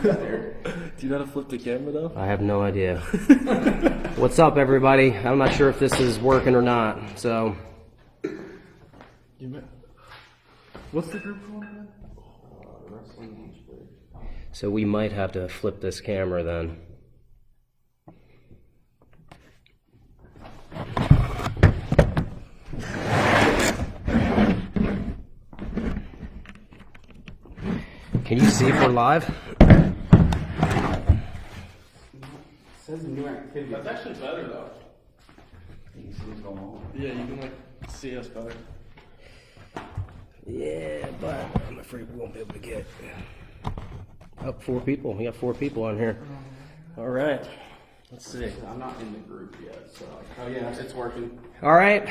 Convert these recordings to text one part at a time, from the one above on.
Do you know how to flip the camera though? I have no idea. What's up, everybody? I'm not sure if this is working or not, so. What's the group called again? So we might have to flip this camera then. Can you see if we're live? Says new activity. That's actually better though. You can see what's going on. Yeah, you can like see us better. Yeah, but I'm afraid we won't be able to get up 4 people. We got 4 people on here. All right. Let's see. I'm not in the group yet, so. Oh yeah, it's working. All right.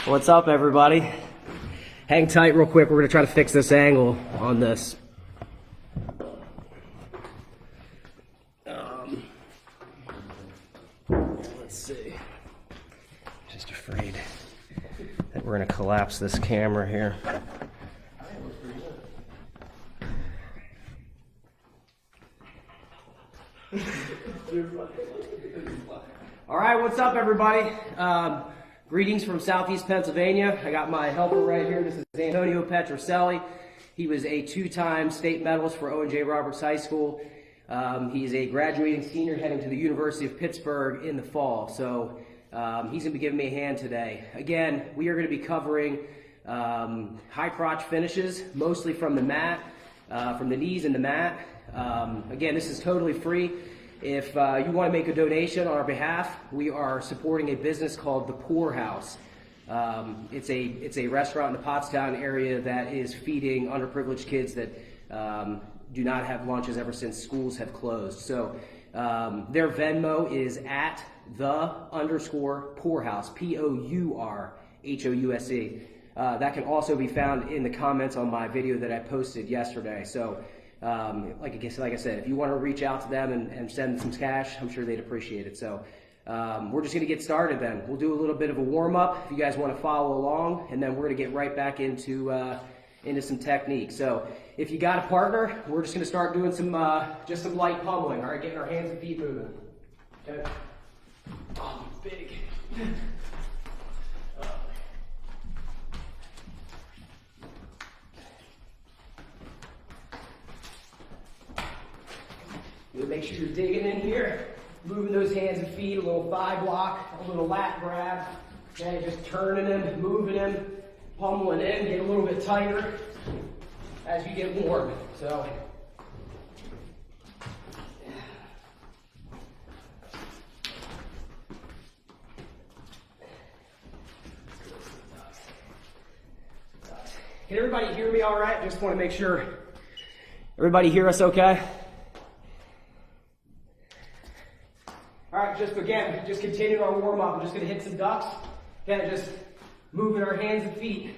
What's up, everybody? Hang tight real quick. We're going to try to fix this angle on this. Let's see. Just afraid that we're going to collapse this camera here. All right, what's up, everybody? Greetings from Southeast Pennsylvania. I got my helper right here. This is Antonio Petroselli. He was a 2-time state medalist for O&J Roberts High School. He's a graduating senior heading to the University of Pittsburgh in the fall. So he's going to be giving me a hand today. Again, we are going to be covering high crotch finishes, mostly from the mat, from the knees and the mat. Again, this is totally free. If you want to make a donation on our behalf, we are supporting a business called The Poor House. It's a restaurant in the Pottstown area that is feeding underprivileged kids that do not have lunches ever since schools have closed. So their Venmo is at _poorhouse, POURHOUSE. That can also be found in the comments on my video that I posted yesterday. So like I said, if you want to reach out to them and send them some cash, I'm sure they'd appreciate it. So we're just going to get started then. We'll do a little bit of a warm-up if you guys want to follow along, and then we're going to get right back into some technique. So if you got a partner, we're just going to start doing some just some light pummeling, all right, getting our hands and feet moving. Okay. Oh, big. You make sure you're digging in here, moving those hands and feet, a little thigh block, a little lat grab. Okay, just turning them, moving them, pummeling in, get a little bit tighter as you get warm. So, can everybody hear me all right? Just want to make sure everybody hear us okay? All right, just continuing our warm up. We're just going to hit some ducks. Okay, just moving our hands and feet.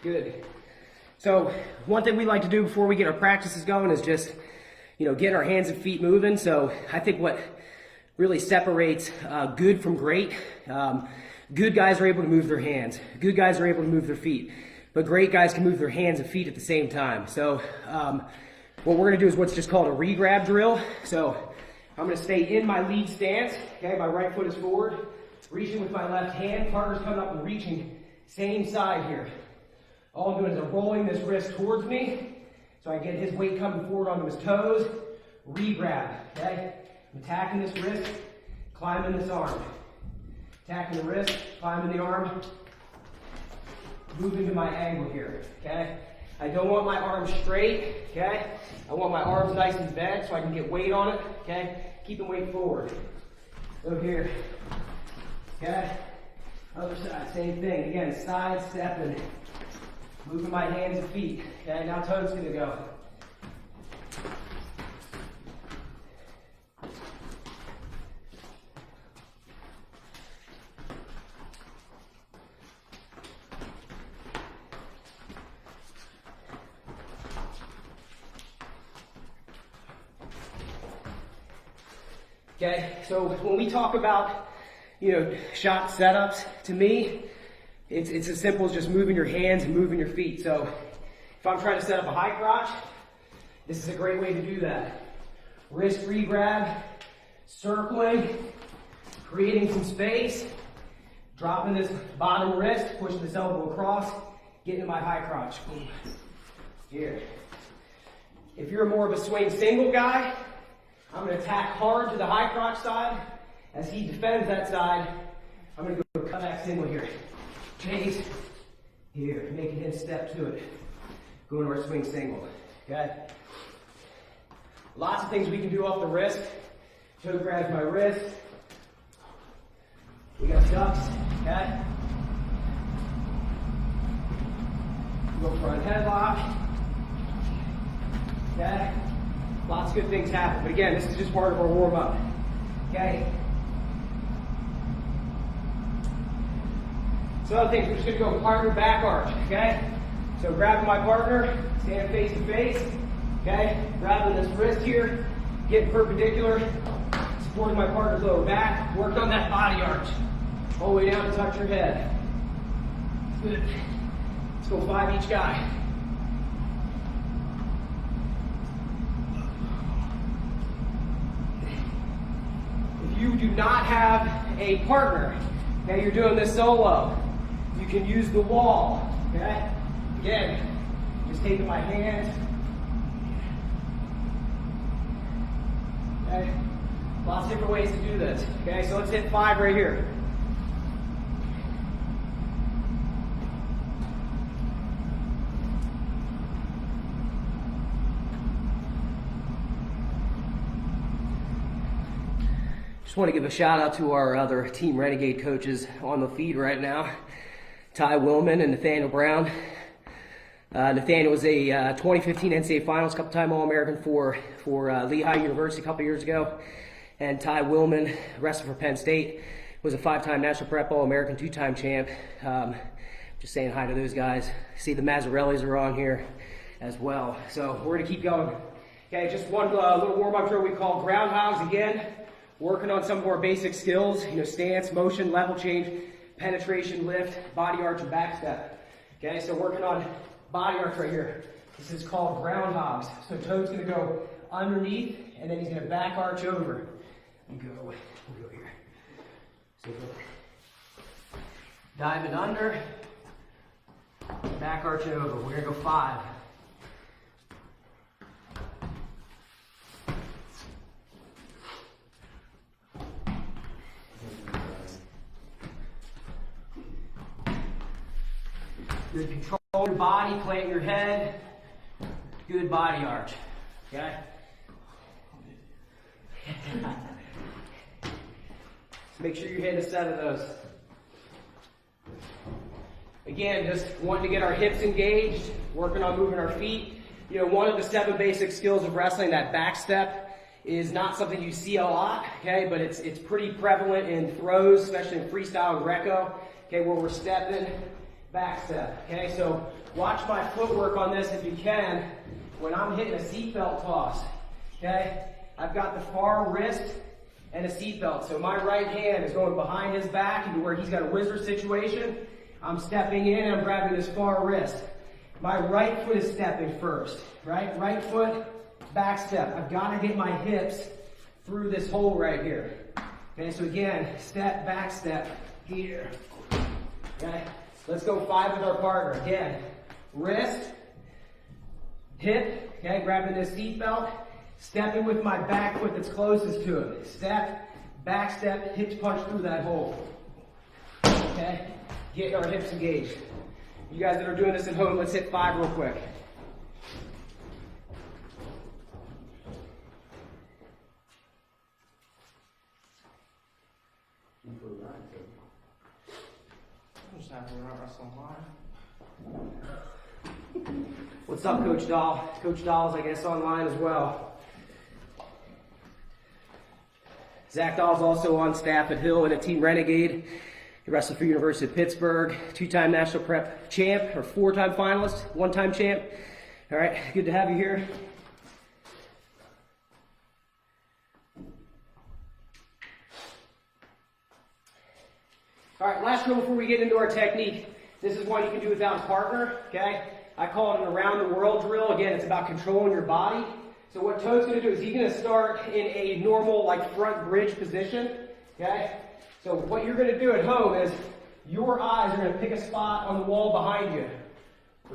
Good. So one thing we like to do before we get our practices going is just, get our hands and feet moving. So I think what really separates good from great, good guys are able to move their hands. Good guys are able to move their feet. But great guys can move their hands and feet at the same time. So what we're going to do is what's just called a re-grab drill. So I'm going to stay in my lead stance. Okay, my right foot is forward, reaching with my left hand. Partner's coming up and reaching same side here. All I'm doing is I'm rolling this wrist towards me, so I get his weight coming forward onto his toes. Re-grab, okay? I'm attacking this wrist, climbing this arm. Attacking the wrist, climbing the arm, moving to my angle here, okay? I don't want my arms straight, okay? I want my arms nice and bent so I can get weight on it, okay? Keeping weight forward. Go here, okay? Other side, same thing. Again, side stepping. Moving my hands and feet. Okay, now toes gonna go. Okay, so when we talk about, shot setups, to me, it's as simple as just moving your hands and moving your feet. So if I'm trying to set up a high crotch, this is a great way to do that. Wrist re-grab, circling, creating some space, dropping this bottom wrist, pushing this elbow across, getting to my high crotch. Boom. Here. If you're more of a swing single guy, I'm going to attack hard to the high crotch side. As he defends that side, I'm going to go cut back single here. Chase, here, making him step to it. Going to our swing single, okay? Lots of things we can do off the wrist. Toe grabs my wrist. We got ducks, okay? Go front headlock, okay? Lots of good things happen, but again, this is just part of our warm-up, okay? So other things, we're just gonna go partner back arch, okay? So grabbing my partner, stand face to face, okay? Grabbing this wrist here, getting perpendicular, supporting my partner's lower back, work on that body arch, all the way down to touch your head. Good. Let's go 5 each guy. You do not have a partner, okay, you're doing this solo, you can use the wall, okay? Again, just taking my hands, okay? Lots of different ways to do this, okay? So let's hit 5 right here. Just want to give a shout out to our other Team Renegade coaches on the feed right now, Ty Willman and Nathaniel Brown. Nathaniel was a 2015 NCAA Finals couple-time All-American for Lehigh University a couple years ago, and Ty Willman, wrestler for Penn State, was a 5-time National Prep All-American, 2-time champ. Just saying hi to those guys. See the Mazzarellis are on here as well. So we're going to keep going. Okay, just one little warm-up drill we call groundhogs again. Working on some of our basic skills, stance, motion, level change, penetration, lift, body arch, and back step. Okay, so working on body arch right here. This is called groundhogs. So toe's gonna go underneath, and then he's gonna back arch over. And we'll go here. So go diving under, back arch over. We're gonna go 5. Good, control your body, plant your head. Good body arch, okay? So make sure you're hitting a set of those. Again, just wanting to get our hips engaged, working on moving our feet. One of the 7 basic skills of wrestling, that back step, is not something you see a lot, okay? But it's pretty prevalent in throws, especially in freestyle and Greco, okay, where we're stepping. Back step, okay? So watch my footwork on this if you can. When I'm hitting a seatbelt toss, okay? I've got the far wrist and a seatbelt. So my right hand is going behind his back into where he's got a wizard situation. I'm stepping in and I'm grabbing his far wrist. My right foot is stepping first, right? Right foot, back step. I've got to get my hips through this hole right here. Okay, so again, step, back step, here. Okay? Let's go 5 with our partner. Again, wrist, hip, okay, grabbing this seatbelt, stepping with my back foot that's closest to him. Step, back step, hip punch through that hole. Okay, getting our hips engaged. You guys that are doing this at home, let's hit 5 real quick. I'm just happy we're not wrestling live. What's up, Coach Dahl? Coach Dahl's, I guess, online as well. Zach Dahl's also on staff at Hill and at Team Renegade. He wrestled for University of Pittsburgh, 2-time national prep champ, or 4-time finalist, 1-time champ. All right, good to have you here. All right, last drill before we get into our technique. This is one you can do without a partner, okay? I call it an around the world drill. Again, it's about controlling your body. So what Toad's gonna do is he's gonna start in a normal, like, front bridge position, okay? So what you're gonna do at home is your eyes are gonna pick a spot on the wall behind you.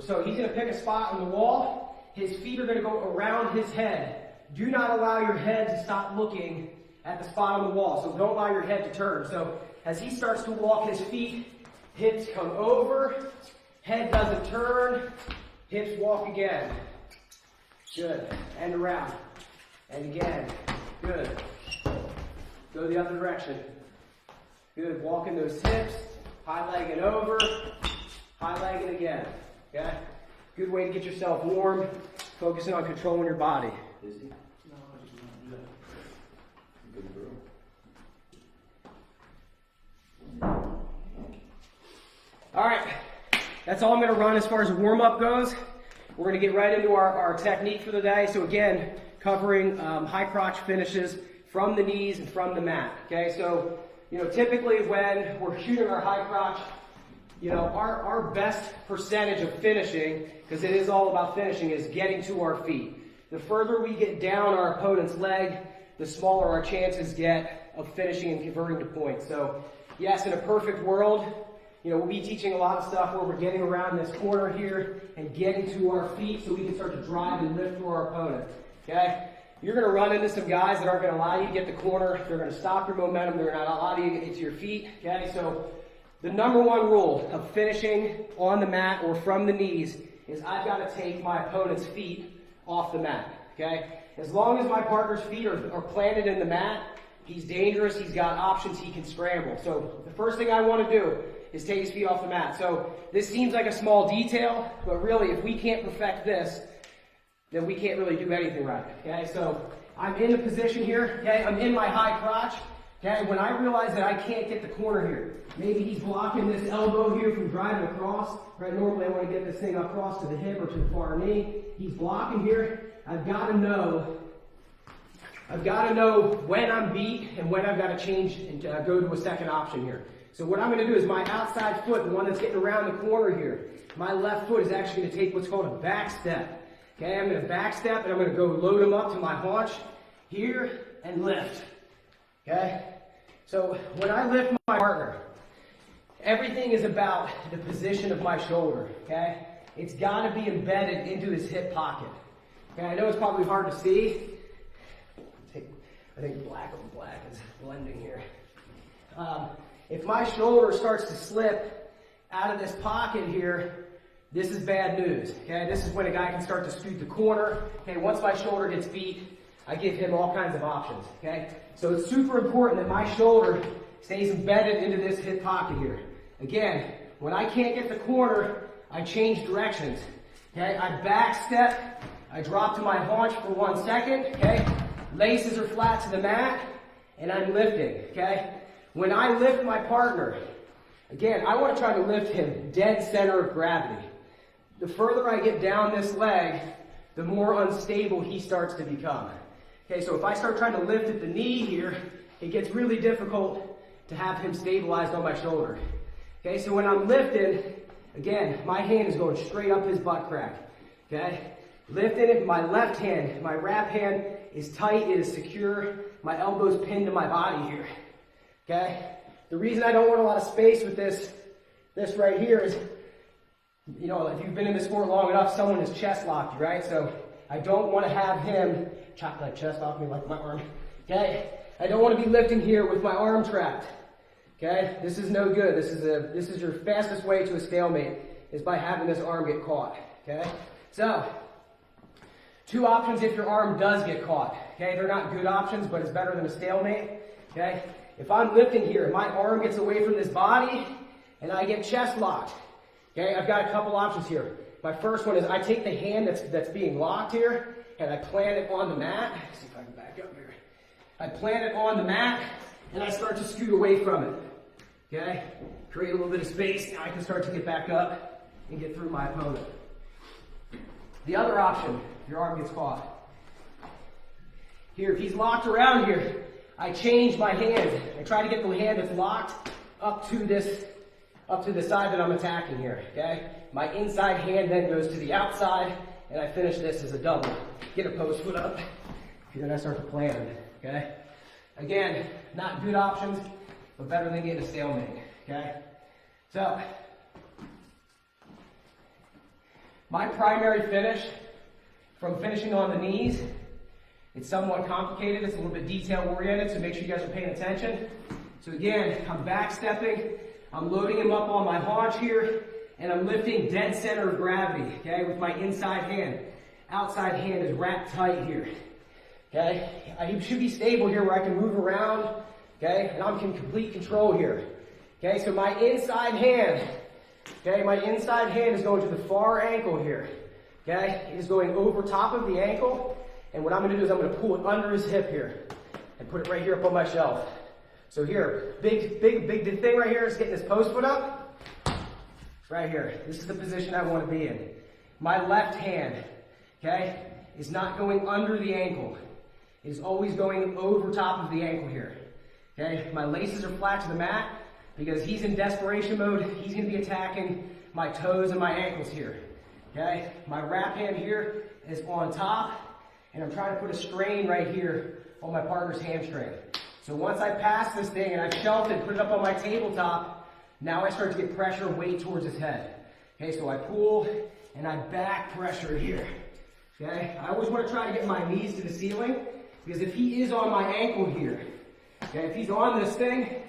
So he's gonna pick a spot on the wall. His feet are gonna go around his head. Do not allow your head to stop looking at the spot on the wall. So don't allow your head to turn. So as he starts to walk, his feet, hips come over, head doesn't turn, hips walk again. Good. And around. And again. Good. Go the other direction. Good. Walking those hips, high legging over, high legging again. Okay? Good way to get yourself warm, focusing on controlling your body. Is he? No, I just want to do that. Good girl. All right, that's all I'm going to run as far as warm-up goes. We're going to get right into our technique for the day. So again, covering high crotch finishes from the knees and from the mat. Okay, so typically when we're shooting our high crotch, our best percentage of finishing, because it is all about finishing, is getting to our feet. The further we get down our opponent's leg, the smaller our chances get of finishing and converting to points. So yes, in a perfect world, we'll be teaching a lot of stuff where we're getting around this corner here and getting to our feet so we can start to drive and lift through our opponent. Okay? You're going to run into some guys that aren't going to allow you to get the corner. They're going to stop your momentum. They're not allow you to get to your feet. Okay? So the number one rule of finishing on the mat or from the knees is I've got to take my opponent's feet off the mat. Okay? As long as my partner's feet are planted in the mat, he's dangerous. He's got options. He can scramble. So the first thing I want to do is take his feet off the mat. So this seems like a small detail, but really if we can't perfect this, then we can't really do anything right. Okay, so I'm in the position here. Okay, I'm in my high crotch. Okay, when I realize that I can't get the corner here, maybe he's blocking this elbow here from driving across. Right, normally I want to get this thing across to the hip or to the far knee. He's blocking here. I've got to know when I'm beat and when I've got to change and go to a second option here. So what I'm going to do is my outside foot, the one that's getting around the corner here, my left foot is actually going to take what's called a back step. Okay, I'm going to back step and I'm going to go load him up to my haunch here and lift. Okay, so when I lift my partner, everything is about the position of my shoulder. Okay, it's got to be embedded into his hip pocket. Okay, I know it's probably hard to see. I think black on black is blending here. If my shoulder starts to slip out of this pocket here, this is bad news. Okay, this is when a guy can start to scoot the corner. Okay, once my shoulder gets beat, I give him all kinds of options. Okay, so it's super important that my shoulder stays embedded into this hip pocket here. Again, when I can't get the corner, I change directions. Okay, I back step, I drop to my haunch for 1 second. Okay, laces are flat to the mat, and I'm lifting. Okay. When I lift my partner, again, I want to try to lift him dead center of gravity. The further I get down this leg, the more unstable he starts to become. Okay, so if I start trying to lift at the knee here, it gets really difficult to have him stabilized on my shoulder. Okay, so when I'm lifting, again, my hand is going straight up his butt crack. Okay, lifting it, my left hand, my wrap hand is tight, it is secure, my elbow's pinned to my body here. Okay? The reason I don't want a lot of space with this right here is, if you've been in this sport long enough, someone has chest locked you, right? So I don't want to have him chop that chest off me like my arm. Okay? I don't want to be lifting here with my arm trapped. Okay? This is no good. This is your fastest way to a stalemate is by having this arm get caught. Okay? So, 2 options if your arm does get caught. Okay? They're not good options, but it's better than a stalemate. Okay? If I'm lifting here, my arm gets away from this body, and I get chest locked. Okay, I've got a couple options here. My first one is I take the hand that's being locked here and I plant it on the mat. Let's see if I can back up here. I plant it on the mat and I start to scoot away from it. Okay? Create a little bit of space. Now I can start to get back up and get through my opponent. The other option, your arm gets caught. Here, if he's locked around here, I change my hand. I try to get the hand that's locked up to the side that I'm attacking here, okay? My inside hand then goes to the outside, and I finish this as a double. Get a post foot up, and then I start to plan, okay? Again, not good options, but better than getting a stalemate, okay? So, my primary finish, from finishing on the knees, it's somewhat complicated, it's a little bit detail oriented, so make sure you guys are paying attention. So again, I'm back stepping, I'm loading him up on my haunch here, and I'm lifting dead center of gravity, okay, with my inside hand. Outside hand is wrapped tight here, okay? I should be stable here where I can move around, okay, and I'm in complete control here. Okay, so my inside hand, okay, my inside hand is going to the far ankle here, okay? It is going over top of the ankle, and what I'm going to do is I'm going to pull it under his hip here and put it right here up on my shelf. So here, big thing right here is getting this post foot up. Right here. This is the position I want to be in. My left hand, okay, is not going under the ankle. It is always going over top of the ankle here. Okay, my laces are flat to the mat because he's in desperation mode. He's going to be attacking my toes and my ankles here. Okay, my wrap hand here is on top, and I'm trying to put a strain right here on my partner's hamstring. So once I pass this thing and I've shelved it, put it up on my tabletop, now I start to get pressure and weight towards his head. Okay, so I pull and I back pressure here. Okay, I always want to try to get my knees to the ceiling because if he is on my ankle here, okay, if he's on this thing,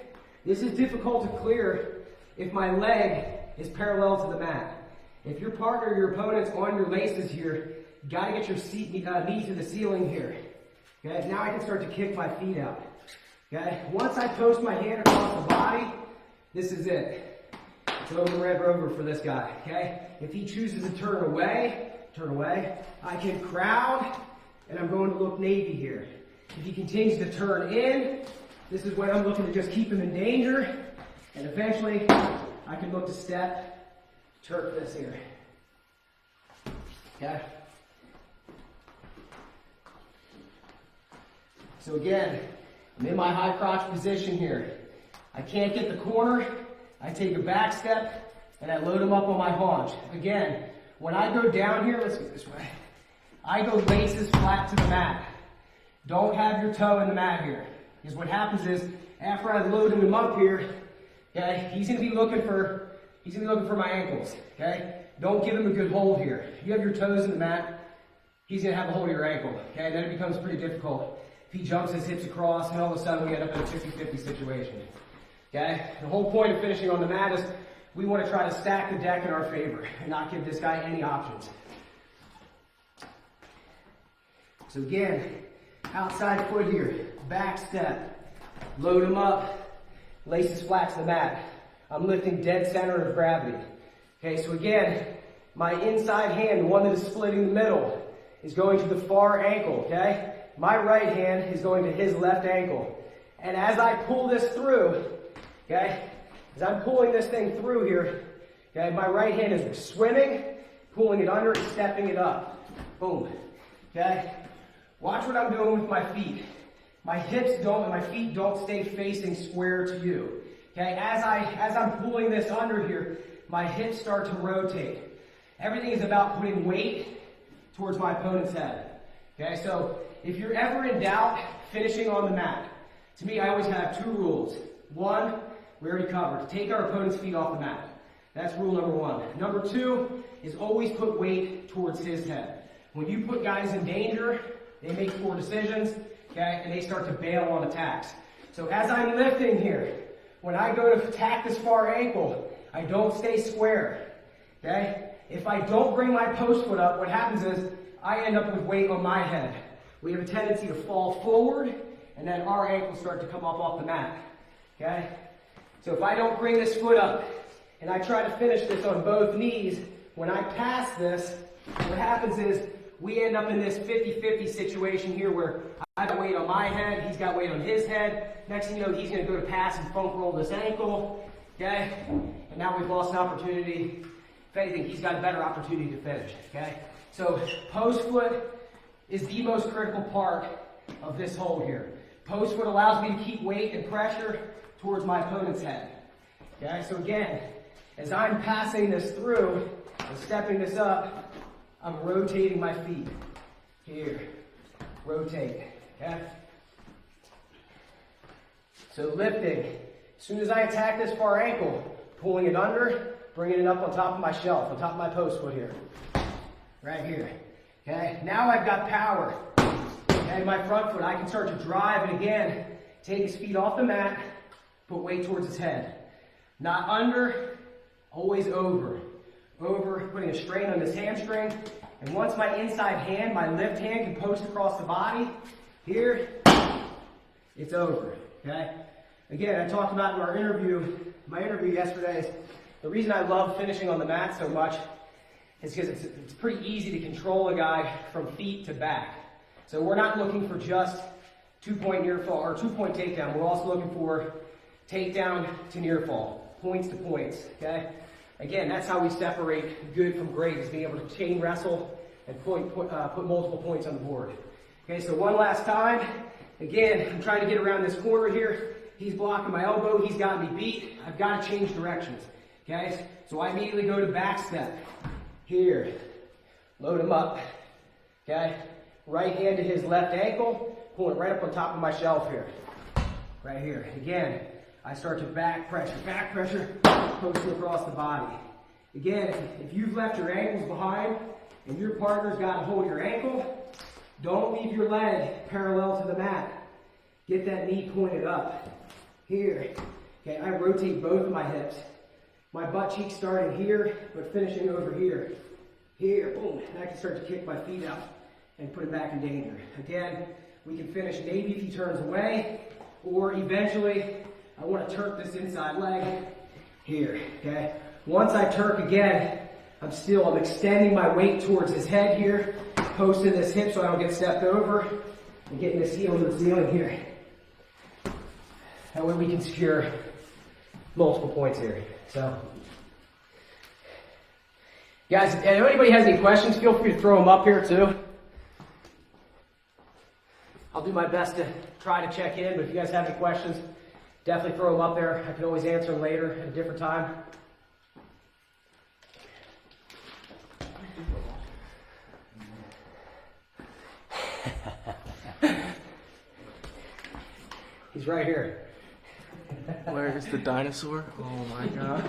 this is difficult to clear if my leg is parallel to the mat. If your partner, your opponent's on your laces here, you got to get your knee to the ceiling here. Okay, now I can start to kick my feet out. Okay, once I post my hand across the body, this is it. It's over for this guy. Okay, if he chooses to turn away, I can crowd, and I'm going to look Navy here. If he continues to turn in, this is when I'm looking to just keep him in danger, and eventually I can look to step, turf this here. Okay. So again, I'm in my high crotch position here. I can't get the corner. I take a back step and I load him up on my haunch. Again, when I go down here, let's go this way. I go laces flat to the mat. Don't have your toe in the mat here. Because what happens is, after I load him up here, okay, he's gonna be looking for my ankles. Okay? Don't give him a good hold here. If you have your toes in the mat, he's gonna have a hold of your ankle. Okay, then it becomes pretty difficult. If he jumps his hips across, and all of a sudden we end up in a 50-50 situation. Okay? The whole point of finishing on the mat is we want to try to stack the deck in our favor and not give this guy any options. So again, outside foot here, back step, load him up, laces flat to the mat. I'm lifting dead center of gravity. Okay, so again, my inside hand, the one that is splitting the middle, is going to the far ankle, okay? My right hand is going to his left ankle. And as I pull this through, okay, as I'm pulling this thing through here, okay, my right hand is swimming, pulling it under and stepping it up. Boom. Okay? Watch what I'm doing with my feet. My hips don't and my feet don't stay facing square to you. Okay? As I'm pulling this under here, my hips start to rotate. Everything is about putting weight towards my opponent's head. Okay? So if you're ever in doubt finishing on the mat, to me I always have two rules. One, we already covered. Take our opponent's feet off the mat. That's rule number one. Number two is always put weight towards his head. When you put guys in danger, they make poor decisions, okay, and they start to bail on attacks. So as I'm lifting here, when I go to attack this far ankle, I don't stay square, okay? If I don't bring my post foot up, what happens is I end up with weight on my head. We have a tendency to fall forward, and then our ankles start to come up off the mat, okay? So if I don't bring this foot up, and I try to finish this on both knees, when I pass this, what happens is we end up in this 50-50 situation here where I've got weight on my head, he's got weight on his head. Next thing you know, he's going to go to pass and funk roll this ankle, okay? And now we've lost an opportunity. If anything, he's got a better opportunity to finish, okay? So post foot is the most critical part of this hold here. Post foot allows me to keep weight and pressure towards my opponent's head, okay? So again, as I'm passing this through and stepping this up, I'm rotating my feet. Here, rotate, okay? So lifting, as soon as I attack this far ankle, pulling it under, bringing it up on top of my shelf, on top of my post foot here. Right here, okay? Now I've got power. And my front foot, I can start to drive, and again, take his feet off the mat, put weight towards his head. Not under, always over. Over, putting a strain on this hamstring. And once my inside hand, my left hand can post across the body, here, it's over, okay? Again, I talked about in my interview yesterday, is the reason I love finishing on the mat so much is because it's pretty easy to control a guy from feet to back. So we're not looking for just 2-point near fall or 2-point takedown. We're also looking for takedown to near fall, points to points, okay? Again, that's how we separate good from great, is being able to chain wrestle and put multiple points on the board. Okay, so one last time. Again, I'm trying to get around this corner here. He's blocking my elbow. He's got me beat. I've got to change directions. Okay, so I immediately go to back step. Here, load him up. Okay, right hand to his left ankle, pull it right up on top of my shelf here. Right here. Again, I start to back pressure, posting across the body. Again, if you've left your ankles behind and your partner's got to hold your ankle, don't leave your leg parallel to the mat. Get that knee pointed up. Here. Okay, I rotate both of my hips. My butt cheeks starting here, but finishing over here. Here, boom. And I can start to kick my feet out and put it back in danger. Again, we can finish maybe if he turns away, or eventually, I want to turk this inside leg here, okay? Once I turk again, I'm extending my weight towards his head here, posting this hip so I don't get stepped over, and getting this heel to the ceiling here. That way we can secure multiple points here. So, guys, if anybody has any questions, feel free to throw them up here too. I'll do my best to try to check in, but if you guys have any questions, definitely throw them up there. I can always answer them later at a different time. He's right here. Where is the dinosaur? Oh my god.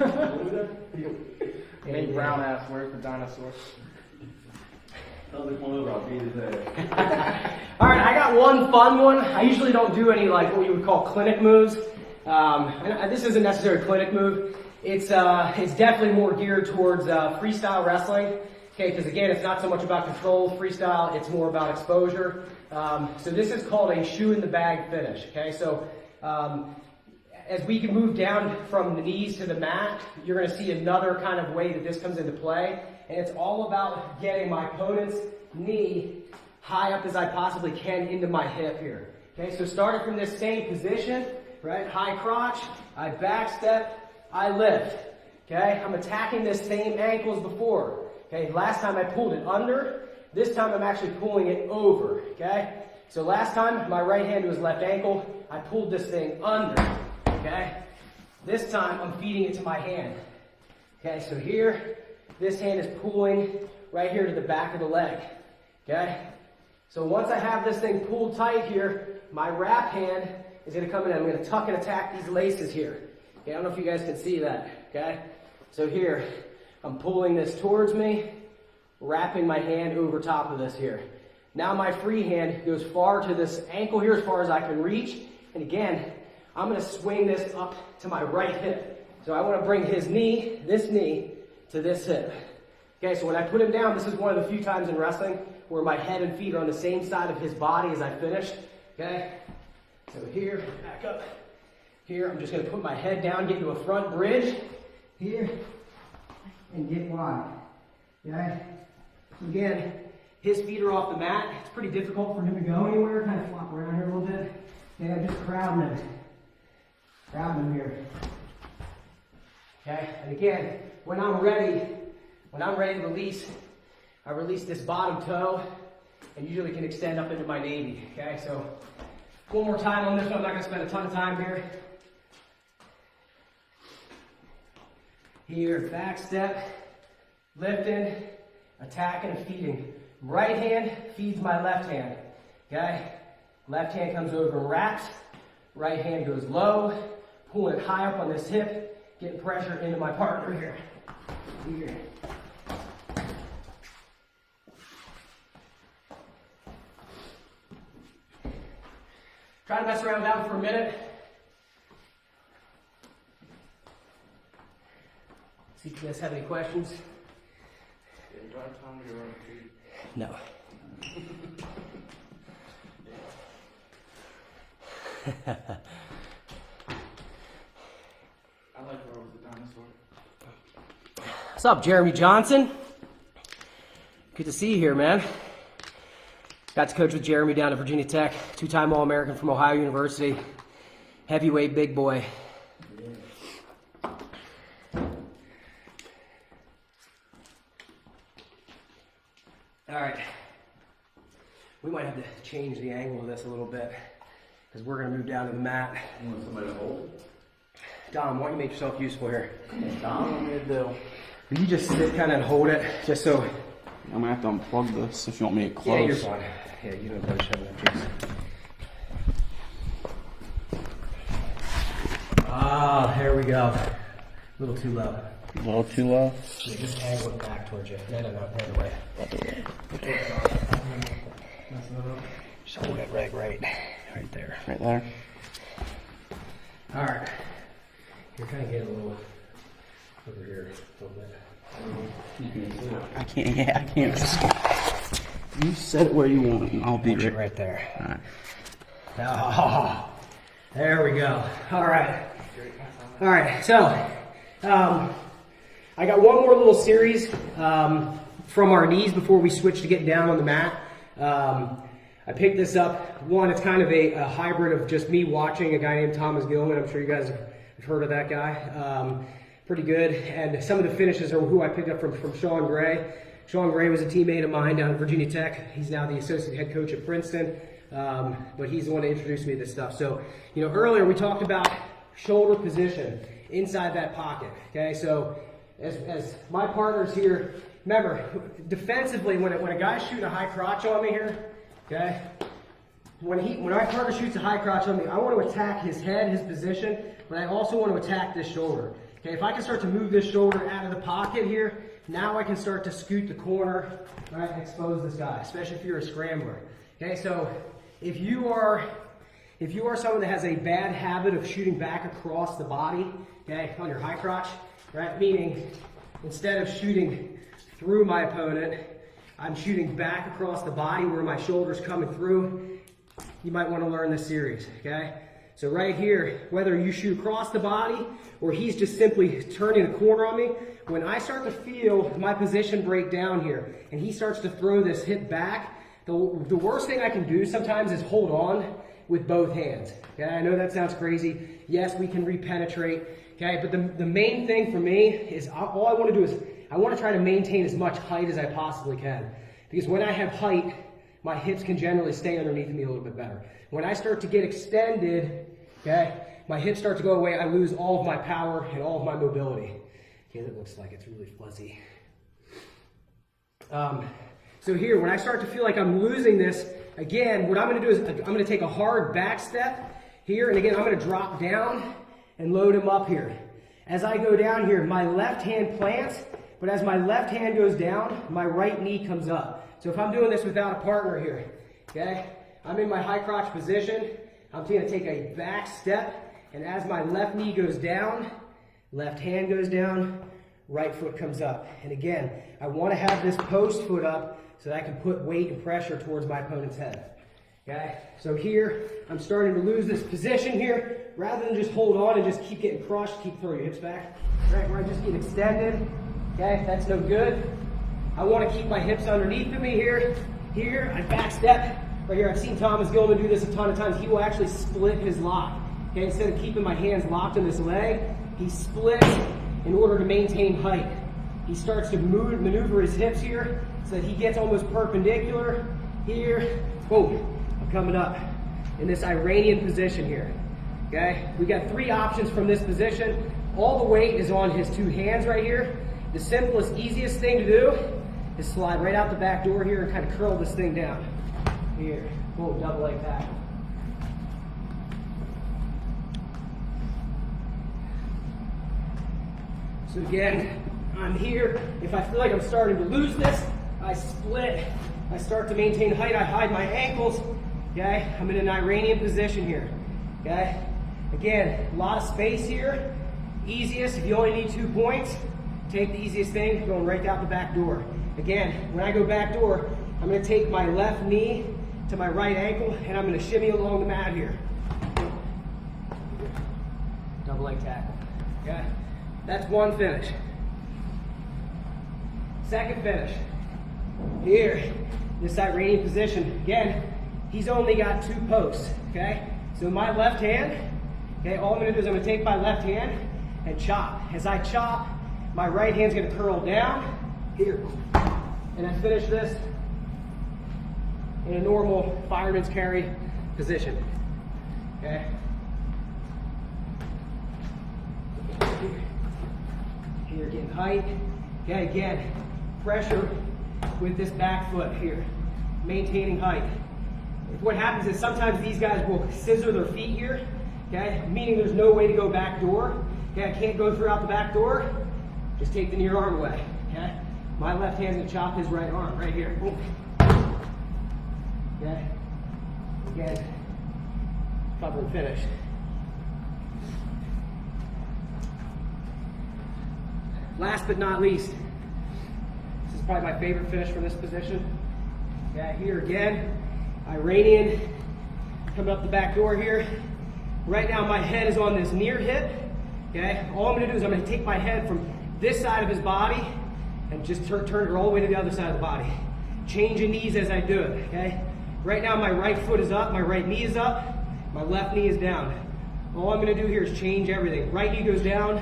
Big brown ass, where's the dinosaur? Sounds like one of those, I'll beat his head. Alright, I got one fun one. I usually don't do any like what you would call clinic moves. This isn't necessarily a clinic move. It's definitely more geared towards freestyle wrestling. Okay, because again, it's not so much about control, freestyle, it's more about exposure. So this is called a shoe in the bag finish. Okay, so as we can move down from the knees to the mat, you're going to see another kind of way that this comes into play. And it's all about getting my opponent's knee high up as I possibly can into my hip here. Okay, so starting from this same position, right, high crotch, I back step, I lift. Okay, I'm attacking this same ankle as before. Okay, last time I pulled it under, this time I'm actually pulling it over. Okay, so last time my right hand to his left ankle, I pulled this thing under. Okay, this time I'm feeding it to my hand. Okay, so here, this hand is pulling right here to the back of the leg. Okay, so once I have this thing pulled tight here, my wrap hand is going to come in and I'm going to tuck and attack these laces here. Okay, I don't know if you guys can see that. Okay, so here, I'm pulling this towards me, wrapping my hand over top of this here. Now my free hand goes far to this ankle here as far as I can reach. And again, I'm going to swing this up to my right hip. So I want to bring his knee, this knee, to this hip. Okay, so when I put him down, this is one of the few times in wrestling where my head and feet are on the same side of his body as I finish. Okay, so here, back up. Here, I'm just going to put my head down, get into a front bridge. Here, and get wide. Okay? So again, his feet are off the mat. It's pretty difficult for him to go anywhere. Kind of flop around here a little bit. And I'm just crowding him. Crowding him here. Okay? And again, when I'm ready to release, I release this bottom toe and usually can extend up into my navy. Okay? So one more time on this one. I'm not going to spend a ton of time here. Here, back step, lifting, attacking, and feeding. Right hand feeds my left hand. Okay? Left hand comes over and wraps. Right hand goes low, pulling it high up on this hip, getting pressure into my partner here. Here. Try to mess around with that one for a minute. See if you guys have any questions. You don't tell me you're on feet. No. I like where was the dinosaur. What's up, Jeremy Johnson? Good to see you here, man. Got to coach with Jeremy down at Virginia Tech, two-time All-American from Ohio University, heavyweight big boy. All right, we might have to change the angle of this a little bit because we're going to move down to the mat. You want somebody to hold it? Dom, why don't you make yourself useful here? Dom, what me to do? Will you just sit kind of and hold it, just so... I'm gonna have to unplug this if you want me to close. Yeah, you're fine. Yeah, you don't really have enough juice. Ah, there we go. A little too low. A little too low. Yeah, just angle it back towards you. No, the other way. Just hold it right there. Right there. All right. You're kind of getting a little over here a little bit. I can't just... You set it where you want it and I'll be It right there. Alright. Oh, there we go. All right. So, I got one more little series from our knees before we switch to getting down on the mat. I picked this up. One, it's kind of a hybrid of just me watching a guy named Thomas Gilman. I'm sure you guys have heard of that guy. Pretty good. And some of the finishes are who I picked up from Sean Gray. Sean Gray was a teammate of mine down at Virginia Tech. He's now the associate head coach at Princeton. But he's the one that introduced me to this stuff. So, earlier we talked about shoulder position inside that pocket. Okay, so as my partners here, remember, defensively, when a guy's shooting a high crotch on me here, okay, when my partner shoots a high crotch on me, I want to attack his head, his position, but I also want to attack this shoulder. Okay, if I can start to move this shoulder out of the pocket here, now I can start to scoot the corner, right, and expose this guy, especially if you're a scrambler. Okay, so if you are someone that has a bad habit of shooting back across the body, okay, on your high crotch, right, meaning instead of shooting through my opponent, I'm shooting back across the body where my shoulder's coming through, you might want to learn this series, okay? So right here, whether you shoot across the body or he's just simply turning the corner on me, when I start to feel my position break down here and he starts to throw this hip back, the worst thing I can do sometimes is hold on with both hands. Okay, I know that sounds crazy. Yes, we can repenetrate. Okay, but the main thing for me is all I want to do is I want to try to maintain as much height as I possibly can. Because when I have height, my hips can generally stay underneath me a little bit better. When I start to get extended, okay, my hips start to go away, I lose all of my power and all of my mobility. Okay, that looks like it's really fuzzy. So here, when I start to feel like I'm losing this, again, what I'm going to do is I'm going to take a hard back step here, and again, I'm going to drop down and load him up here. As I go down here, my left hand plants, but as my left hand goes down, my right knee comes up. So if I'm doing this without a partner here, okay, I'm in my high crotch position, I'm going to take a back step, and as my left knee goes down, left hand goes down, right foot comes up. And again, I want to have this post foot up so that I can put weight and pressure towards my opponent's head. Okay, so here, I'm starting to lose this position here. Rather than just hold on and just keep getting crushed, keep throwing your hips back. Right, where I just get extended. Okay, that's no good. I want to keep my hips underneath of me here. Here, I back step. Right here, I've seen Thomas Gilman do this a ton of times. He will actually split his lock. Okay, instead of keeping my hands locked in this leg, he splits in order to maintain height. He starts to maneuver his hips here so that he gets almost perpendicular. Here, boom, I'm coming up in this Iranian position here. Okay, we got 3 options from this position. All the weight is on his 2 hands right here. The simplest, easiest thing to do is slide right out the back door here and kind of curl this thing down. Here, boom, double leg tackle. So again, I'm here. If I feel like I'm starting to lose this, I split. I start to maintain height. I hide my ankles. Okay, I'm in an Iranian position here. Okay, again, a lot of space here. Easiest, if you only need 2 points, take the easiest thing, going right out the back door. Again, when I go back door, I'm going to take my left knee to my right ankle, and I'm going to shimmy along the mat here. Double leg tackle. Okay, that's one finish. Second finish. Here, this Iranian position. Again, he's only got 2 posts. Okay, so my left hand. Okay, all I'm going to do is I'm going to take my left hand and chop. As I chop, my right hand's going to curl down here, and I finish this in a normal fireman's carry position. Okay. Here, getting height. Okay, again, pressure with this back foot here, maintaining height. What happens is sometimes these guys will scissor their feet here, okay, meaning there's no way to go back door. Okay, I can't go through out the back door. Just take the near arm away. Okay, my left hand's gonna chop his right arm right here. Boom. Okay, again, cover and finish. Last but not least, this is probably my favorite finish from this position. Okay, here again, Iranian, coming up the back door here. Right now my head is on this near hip. Okay, all I'm going to do is I'm going to take my head from this side of his body and just turn it all the way to the other side of the body. Changing knees as I do it. Okay, right now my right foot is up, my right knee is up, my left knee is down. All I'm going to do here is change everything. Right knee goes down,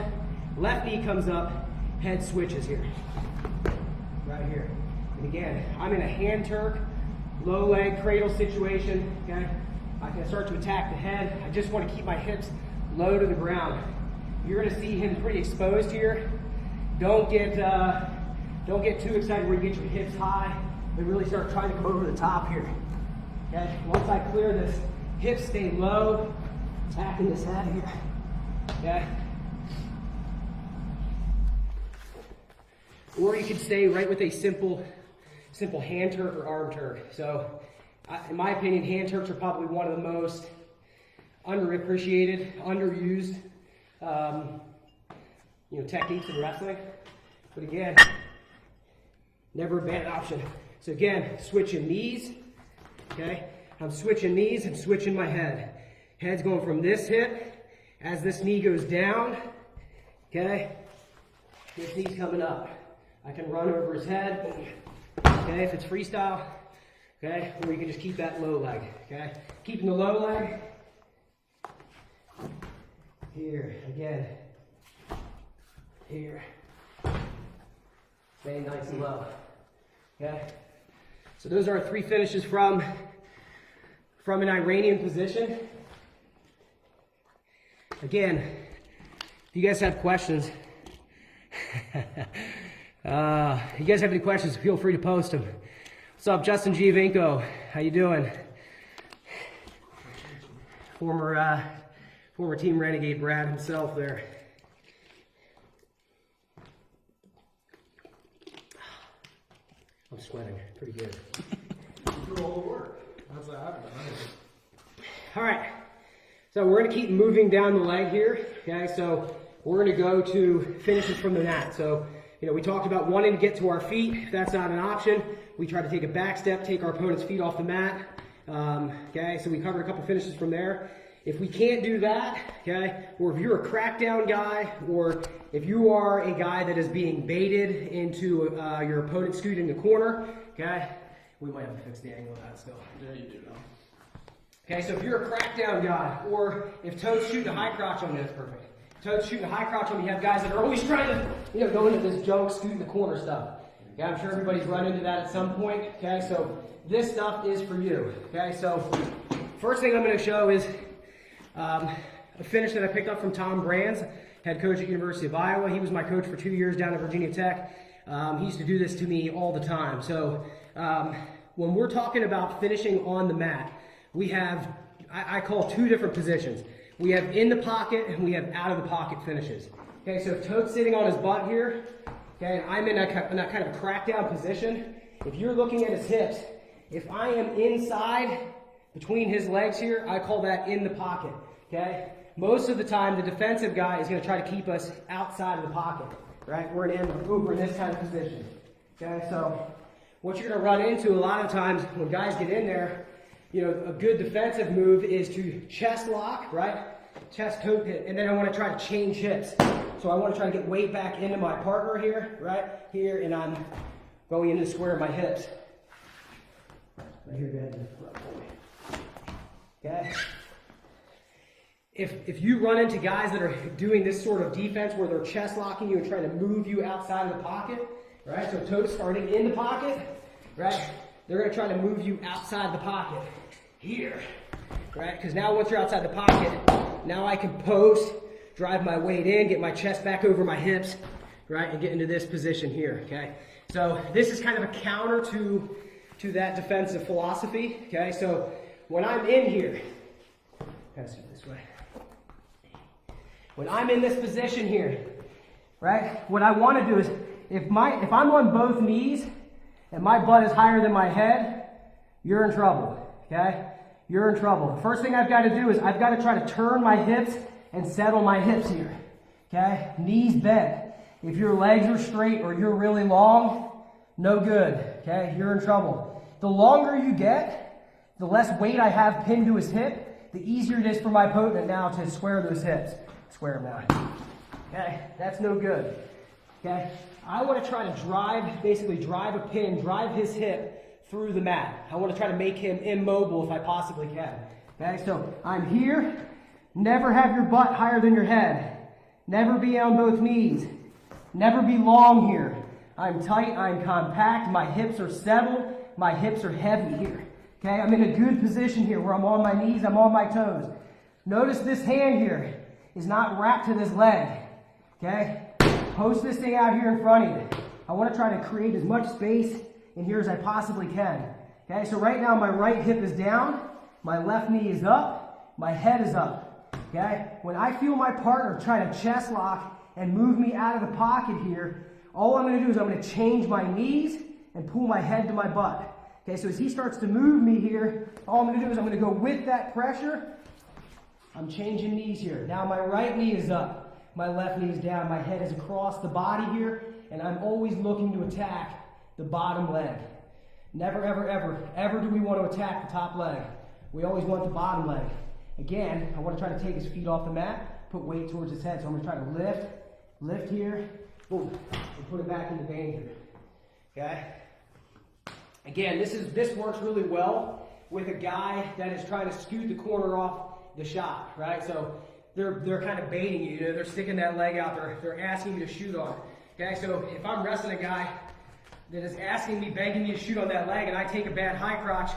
left knee comes up, head switches here. Right here. And again, I'm in a hand Turk, low leg cradle situation. Okay, I can start to attack the head. I just want to keep my hips low to the ground. You're going to see him pretty exposed here. Don't get too excited where you get your hips high and really start trying to come over the top here. Okay, once I clear this, hips stay low, attacking this head here. Okay. Or you can stay right with a simple hand Turk or arm Turk. So, in my opinion, hand Turks are probably one of the most underappreciated, underused, techniques in wrestling. But again, never a bad option. So again, switching knees. Okay, I'm switching knees and switching my head. Head's going from this hip as this knee goes down. Okay, this knee's coming up. I can run over his head. Okay, if it's freestyle. Okay, or you can just keep that low leg. Okay, keeping the low leg. Here, again. Here. Stay nice and low. Okay, so those are our 3 finishes from an Iranian position. Again, if you guys have questions, if you guys have any questions, feel free to post them. What's up, Justin Giovinco? How you doing? Former Team Renegade Brad himself there. I'm sweating. Pretty good. You do all the work. That's what happened. All right. So we're going to keep moving down the leg here. Okay. So we're going to go to finishes from the mat. So, we talked about wanting to get to our feet. If that's not an option, we try to take a back step, take our opponent's feet off the mat. Okay. So we covered a couple finishes from there. If we can't do that, okay, or if you're a crackdown guy, or if you are a guy that is being baited into your opponent scooting the corner, okay, we might have to fix the angle of that still. There you do. Okay, so if you're a crackdown guy, or if Toad's shooting a high crotch on you, that's perfect. Toad's shooting a high crotch on you, you have guys that are always trying to, go into this junk, scooting the corner stuff. Okay, I'm sure everybody's run into that at some point. Okay, so this stuff is for you. Okay, so first thing I'm going to show is a finish that I picked up from Tom Brands, head coach at University of Iowa. He was my coach for 2 years down at Virginia Tech. He used to do this to me all the time. So when we're talking about finishing on the mat, we have, I call 2 different positions. We have in the pocket and we have out of the pocket finishes. Okay, so if Toad's sitting on his butt here, okay, and I'm in that kind of crackdown position, if you're looking at his hips, if I am inside between his legs here, I call that in the pocket. Okay, most of the time the defensive guy is going to try to keep us outside of the pocket, right? We're over in this kind of position. Okay, so what you're going to run into a lot of times when guys get in there, a good defensive move is to chest lock, right? Chest toe pit, and then I want to try to change hips. So I want to try to get weight back into my partner here, right? Here, and I'm going into the square of my hips. Right here, go ahead and rub for me. Okay? If you run into guys that are doing this sort of defense where they're chest locking you and trying to move you outside of the pocket, right? So Toad is starting in the pocket, right? They're going to try to move you outside the pocket here, right? Because now once you're outside the pocket, now I can post, drive my weight in, get my chest back over my hips, right? And get into this position here, okay? So this is kind of a counter to that defensive philosophy, okay? So when I'm in here, pass it this way. When I'm in this position here, right? What I want to do is, if I'm on both knees, and my butt is higher than my head, you're in trouble, okay? You're in trouble. The first thing I've got to do is I've got to try to turn my hips and settle my hips here, okay? Knees bent. If your legs are straight or you're really long, no good, okay? You're in trouble. The longer you get, the less weight I have pinned to his hip, the easier it is for my opponent now to square those hips. Square them now. Okay? That's no good. Okay? I want to try to basically drive a pin, drive his hip through the mat. I want to try to make him immobile if I possibly can. Okay, so I'm here. Never have your butt higher than your head. Never be on both knees. Never be long here. I'm tight, I'm compact, my hips are settled, my hips are heavy here. Okay, I'm in a good position here where I'm on my knees, I'm on my toes. Notice this hand here is not wrapped to this leg. Okay? Post this thing out here in front of you. I want to try to create as much space in here as I possibly can. Okay, so right now my right hip is down, my left knee is up, my head is up. Okay, when I feel my partner try to chest lock and move me out of the pocket here, all I'm going to do is I'm going to change my knees and pull my head to my butt. Okay, so as he starts to move me here, all I'm going to do is I'm going to go with that pressure. I'm changing knees here. Now my right knee is up. My left knee is down, my head is across the body here, and I'm always looking to attack the bottom leg. Never, ever, ever do we want to attack the top leg. We always want the bottom leg. Again, I want to try to take his feet off the mat, put weight towards his head. So I'm going to try to lift here, boom, and put it back in the vein here. Okay? Again, this works really well with a guy that is trying to scoot the corner off the shot, right? So they're kind of baiting you, they're sticking that leg out, they're asking you to shoot on it. Okay, so if I'm wrestling a guy that is asking me, begging me to shoot on that leg, and I take a bad high crotch,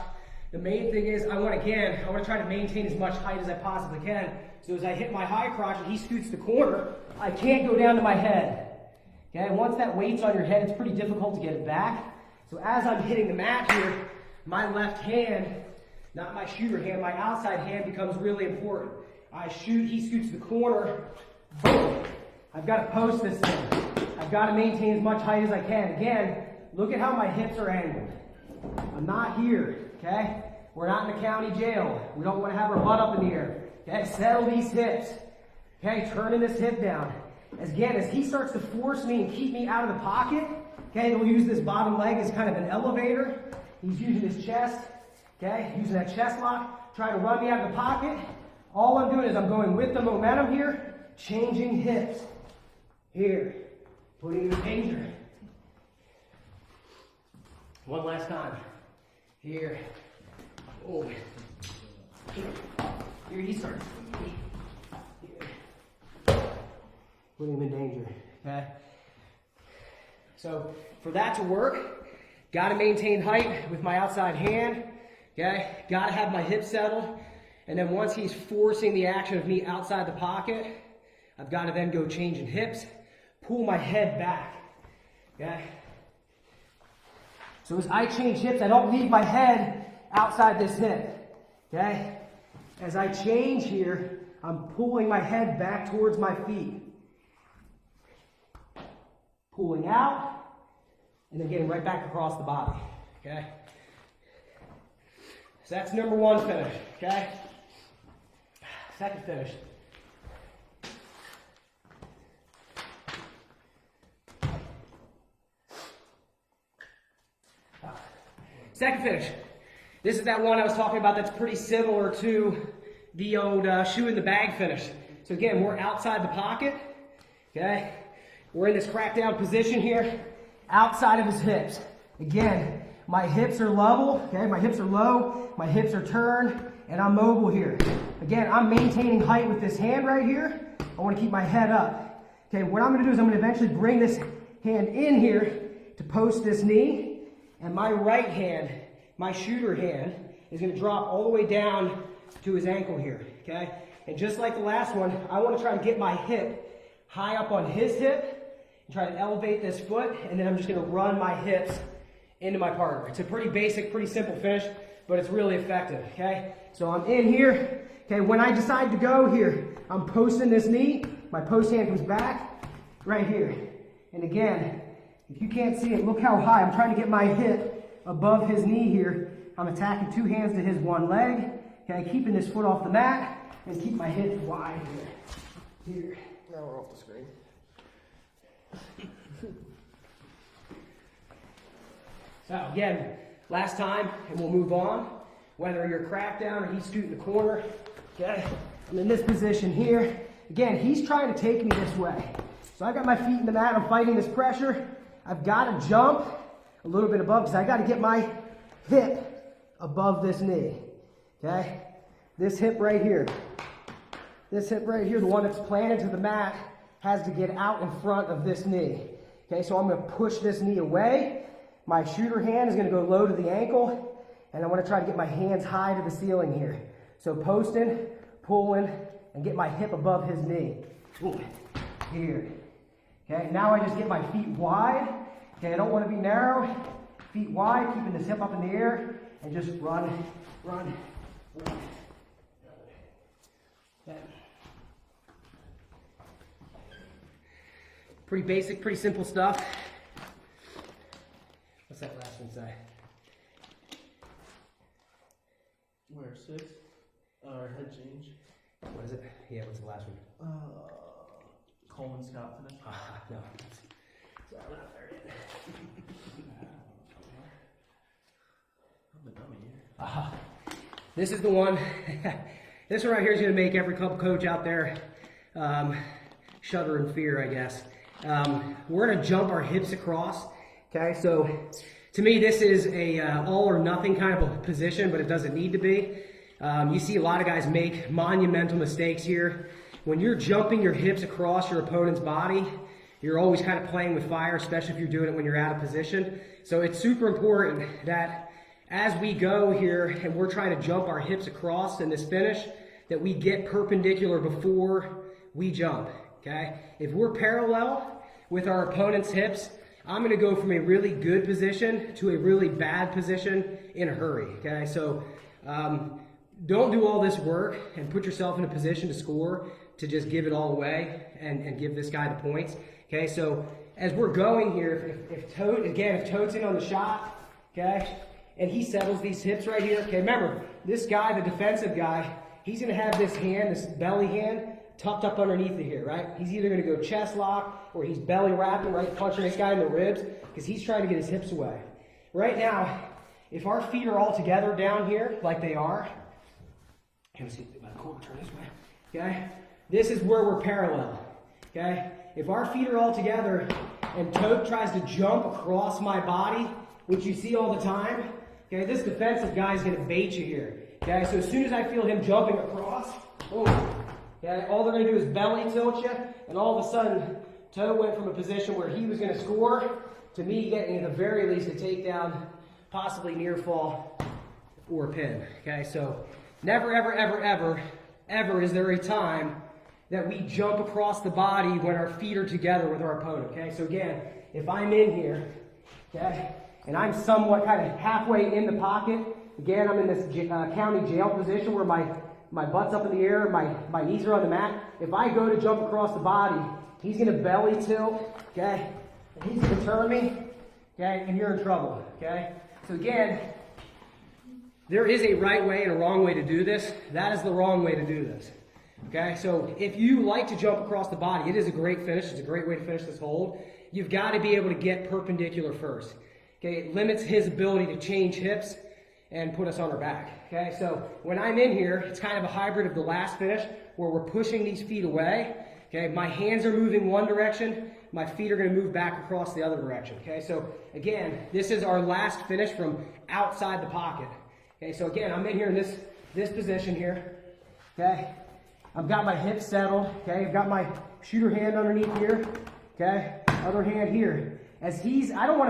the main thing is I want to try to maintain as much height as I possibly can. So as I hit my high crotch and he scoots the corner, I can't go down to my head. Okay, once that weight's on your head, it's pretty difficult to get it back. So as I'm hitting the mat here, my left hand, not my shooter hand, my outside hand becomes really important. I shoot, he scoots the corner, boom. I've got to post this thing. I've got to maintain as much height as I can. Again, look at how my hips are angled. I'm not here, okay? We're not in the county jail. We don't want to have our butt up in the air. Okay, settle these hips. Okay, turning this hip down. Again, as he starts to force me and keep me out of the pocket, okay, he'll use this bottom leg as kind of an elevator. He's using his chest, okay, using that chest lock, trying to run me out of the pocket. All I'm doing is I'm going with the momentum here, changing hips. Here, putting you in danger. One last time. Here. Oh. Here he starts. Here. Putting him in danger. Okay? So, for that to work, got to maintain height with my outside hand. Okay? Got to have my hips settled. And then once he's forcing the action of me outside the pocket, I've got to then go changing hips, pull my head back. Okay? So as I change hips, I don't leave my head outside this hip. Okay? As I change here, I'm pulling my head back towards my feet. Pulling out, and then getting right back across the body. Okay? So that's number one finish. Okay? Second finish. Second finish. This is that one I was talking about that's pretty similar to the old shoe in the bag finish. So again, we're outside the pocket. Okay? We're in this crackdown position here, outside of his hips. Again, my hips are level, okay? My hips are low, my hips are turned, and I'm mobile here. Again, I'm maintaining height with this hand right here. I want to keep my head up. Okay, what I'm going to do is I'm going to eventually bring this hand in here to post this knee. And my right hand, my shooter hand, is going to drop all the way down to his ankle here, okay? And just like the last one, I want to try to get my hip high up on his hip and try to elevate this foot, and then I'm just going to run my hips into my partner. It's a pretty basic, pretty simple finish, but it's really effective, okay? So I'm in here, okay? When I decide to go here, I'm posting this knee, my post hand comes back right here. And again, if you can't see it, look how high. I'm trying to get my hip above his knee here. I'm attacking two hands to his one leg. Okay, keeping this foot off the mat and keep my hips wide here. Here. Now we're off the screen. So again, last time, and we'll move on. Whether you're cracked down or he's scooting the corner. Okay, I'm in this position here. Again, he's trying to take me this way. So I've got my feet in the mat. I'm fighting this pressure. I've got to jump a little bit above because I got to get my hip above this knee. Okay? This hip right here. This hip right here, the one that's planted to the mat, has to get out in front of this knee. Okay, so I'm going to push this knee away. My shooter hand is going to go low to the ankle, and I want to try to get my hands high to the ceiling here. So posting, pulling, and get my hip above his knee. Ooh. Here. Okay, now I just get my feet wide. Okay, I don't want to be narrow. Feet wide, keeping this hip up in the air, and just run, run, run. Okay. Pretty basic, pretty simple stuff. What's that last one say? Where, 6? Or head change? What is it? Yeah, what's the last one? Coleman Scott finish. No. Sorry, we're not there yet. I'm a dummy here. This is the one. This one right here is going to make every club coach out there shudder in fear, I guess. We're going to jump our hips across. Okay, so to me, this is a all or nothing kind of a position, but it doesn't need to be. You see a lot of guys make monumental mistakes here. When you're jumping your hips across your opponent's body, you're always kind of playing with fire, especially if you're doing it when you're out of position. So it's super important that as we go here and we're trying to jump our hips across in this finish, that we get perpendicular before we jump, okay? If we're parallel with our opponent's hips, I'm going to go from a really good position to a really bad position in a hurry, okay? So don't do all this work and put yourself in a position to score to just give it all away and give this guy the points. Okay, so as we're going here, if Toad's in on the shot, okay, and he settles these hips right here, okay, remember, this guy, the defensive guy, he's going to have this hand, this belly hand, tucked up underneath it here, right? He's either going to go chest lock or he's belly wrapping, right, punching this guy in the ribs because he's trying to get his hips away. Right now, if our feet are all together down here like they are, Let me see, my corner turn this way. Okay? This is where we're parallel. Okay? If our feet are all together and Tote tries to jump across my body, which you see all the time, okay, this defensive guy is going to bait you here. Okay? So as soon as I feel him jumping across, boom. Okay? All they're going to do is belly tilt you, and all of a sudden, Tote went from a position where he was going to score to me getting at the very least a takedown, possibly near fall or a pin. Okay? So never, ever, ever, ever, ever is there a time that we jump across the body when our feet are together with our opponent. Okay? So again, if I'm in here, okay, and I'm somewhat kind of halfway in the pocket, again, I'm in this county jail position where my butt's up in the air, my knees are on the mat. If I go to jump across the body, he's going to belly tilt, okay? And he's going to turn me, okay? And you're in trouble, okay? So again, there is a right way and a wrong way to do this. That is the wrong way to do this, okay? So if you like to jump across the body, it is a great finish. It's a great way to finish this hold. You've got to be able to get perpendicular first, okay? It limits his ability to change hips and put us on our back, okay? So when I'm in here, it's kind of a hybrid of the last finish where we're pushing these feet away, okay? My hands are moving one direction, my feet are going to move back across the other direction, okay? So again, this is our last finish from outside the pocket, okay? So again, I'm in here in this position here, okay? I've got my hips settled, okay? I've got my shooter hand underneath here, okay? Other hand here. As I don't want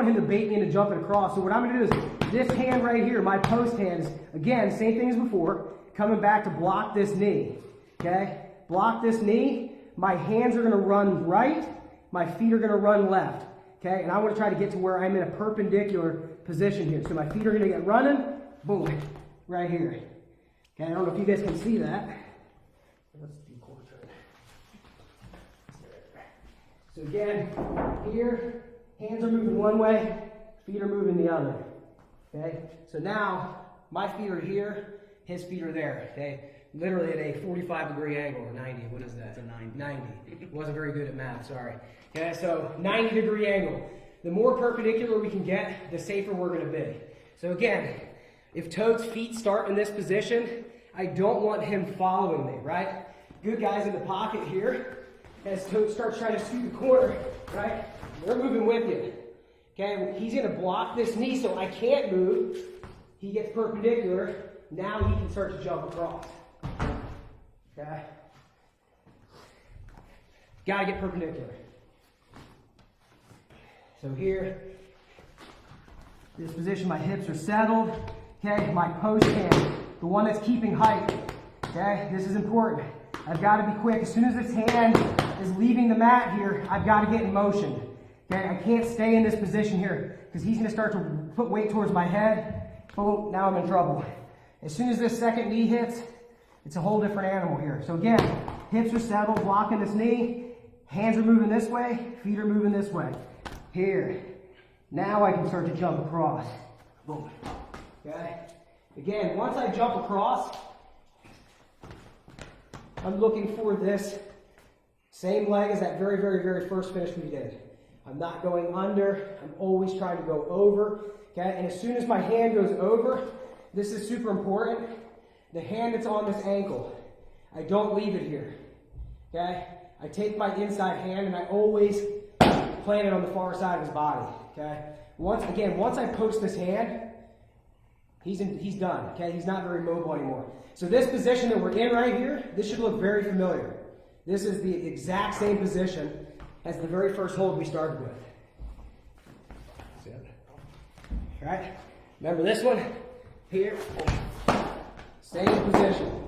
him to bait me into jumping across. So what I'm going to do is this hand right here, my post hand, is again same thing as before, coming back to block this knee. Okay, block this knee. My hands are going to run right. My feet are going to run left. Okay, and I want to try to get to where I'm in a perpendicular position here. So my feet are going to get running. Boom, right here. Okay, I don't know if you guys can see that. Let's do quarter turn. So again, here, hands are moving one way, feet are moving the other. Okay? So now, my feet are here, his feet are there. Okay? Literally at a 45-degree angle, or 90, what is that? It's a 90. 90. Wasn't very good at math, sorry. Okay, so 90-degree angle. The more perpendicular we can get, the safer we're going to be. So again, if Toad's feet start in this position, I don't want him following me, right? Good guys in the pocket here. As Toad starts trying to scoot the corner, right? They're moving with you. Okay, he's going to block this knee so I can't move. He gets perpendicular. Now he can start to jump across. Okay? Got to get perpendicular. So here, this position, my hips are settled. Okay, my post hand, the one that's keeping height. Okay, this is important. I've got to be quick. As soon as this hand is leaving the mat here, I've got to get in motion. Okay, I can't stay in this position here because he's going to start to put weight towards my head. Boom, now I'm in trouble. As soon as this second knee hits, it's a whole different animal here. So again, hips are settled, blocking this knee. Hands are moving this way, feet are moving this way. Here. Now I can start to jump across. Boom. Okay? Again, once I jump across, I'm looking for this same leg as that very, very, very first finish we did. I'm not going under. I'm always trying to go over. Okay? And as soon as my hand goes over, this is super important. The hand that's on this ankle, I don't leave it here. Okay? I take my inside hand and I always plant it on the far side of his body. Okay? Once I post this hand, he's done. Okay? He's not very mobile anymore. So this position that we're in right here, this should look very familiar. This is the exact same position as the very first hold we started with. All right? Remember this one? Here. Same position.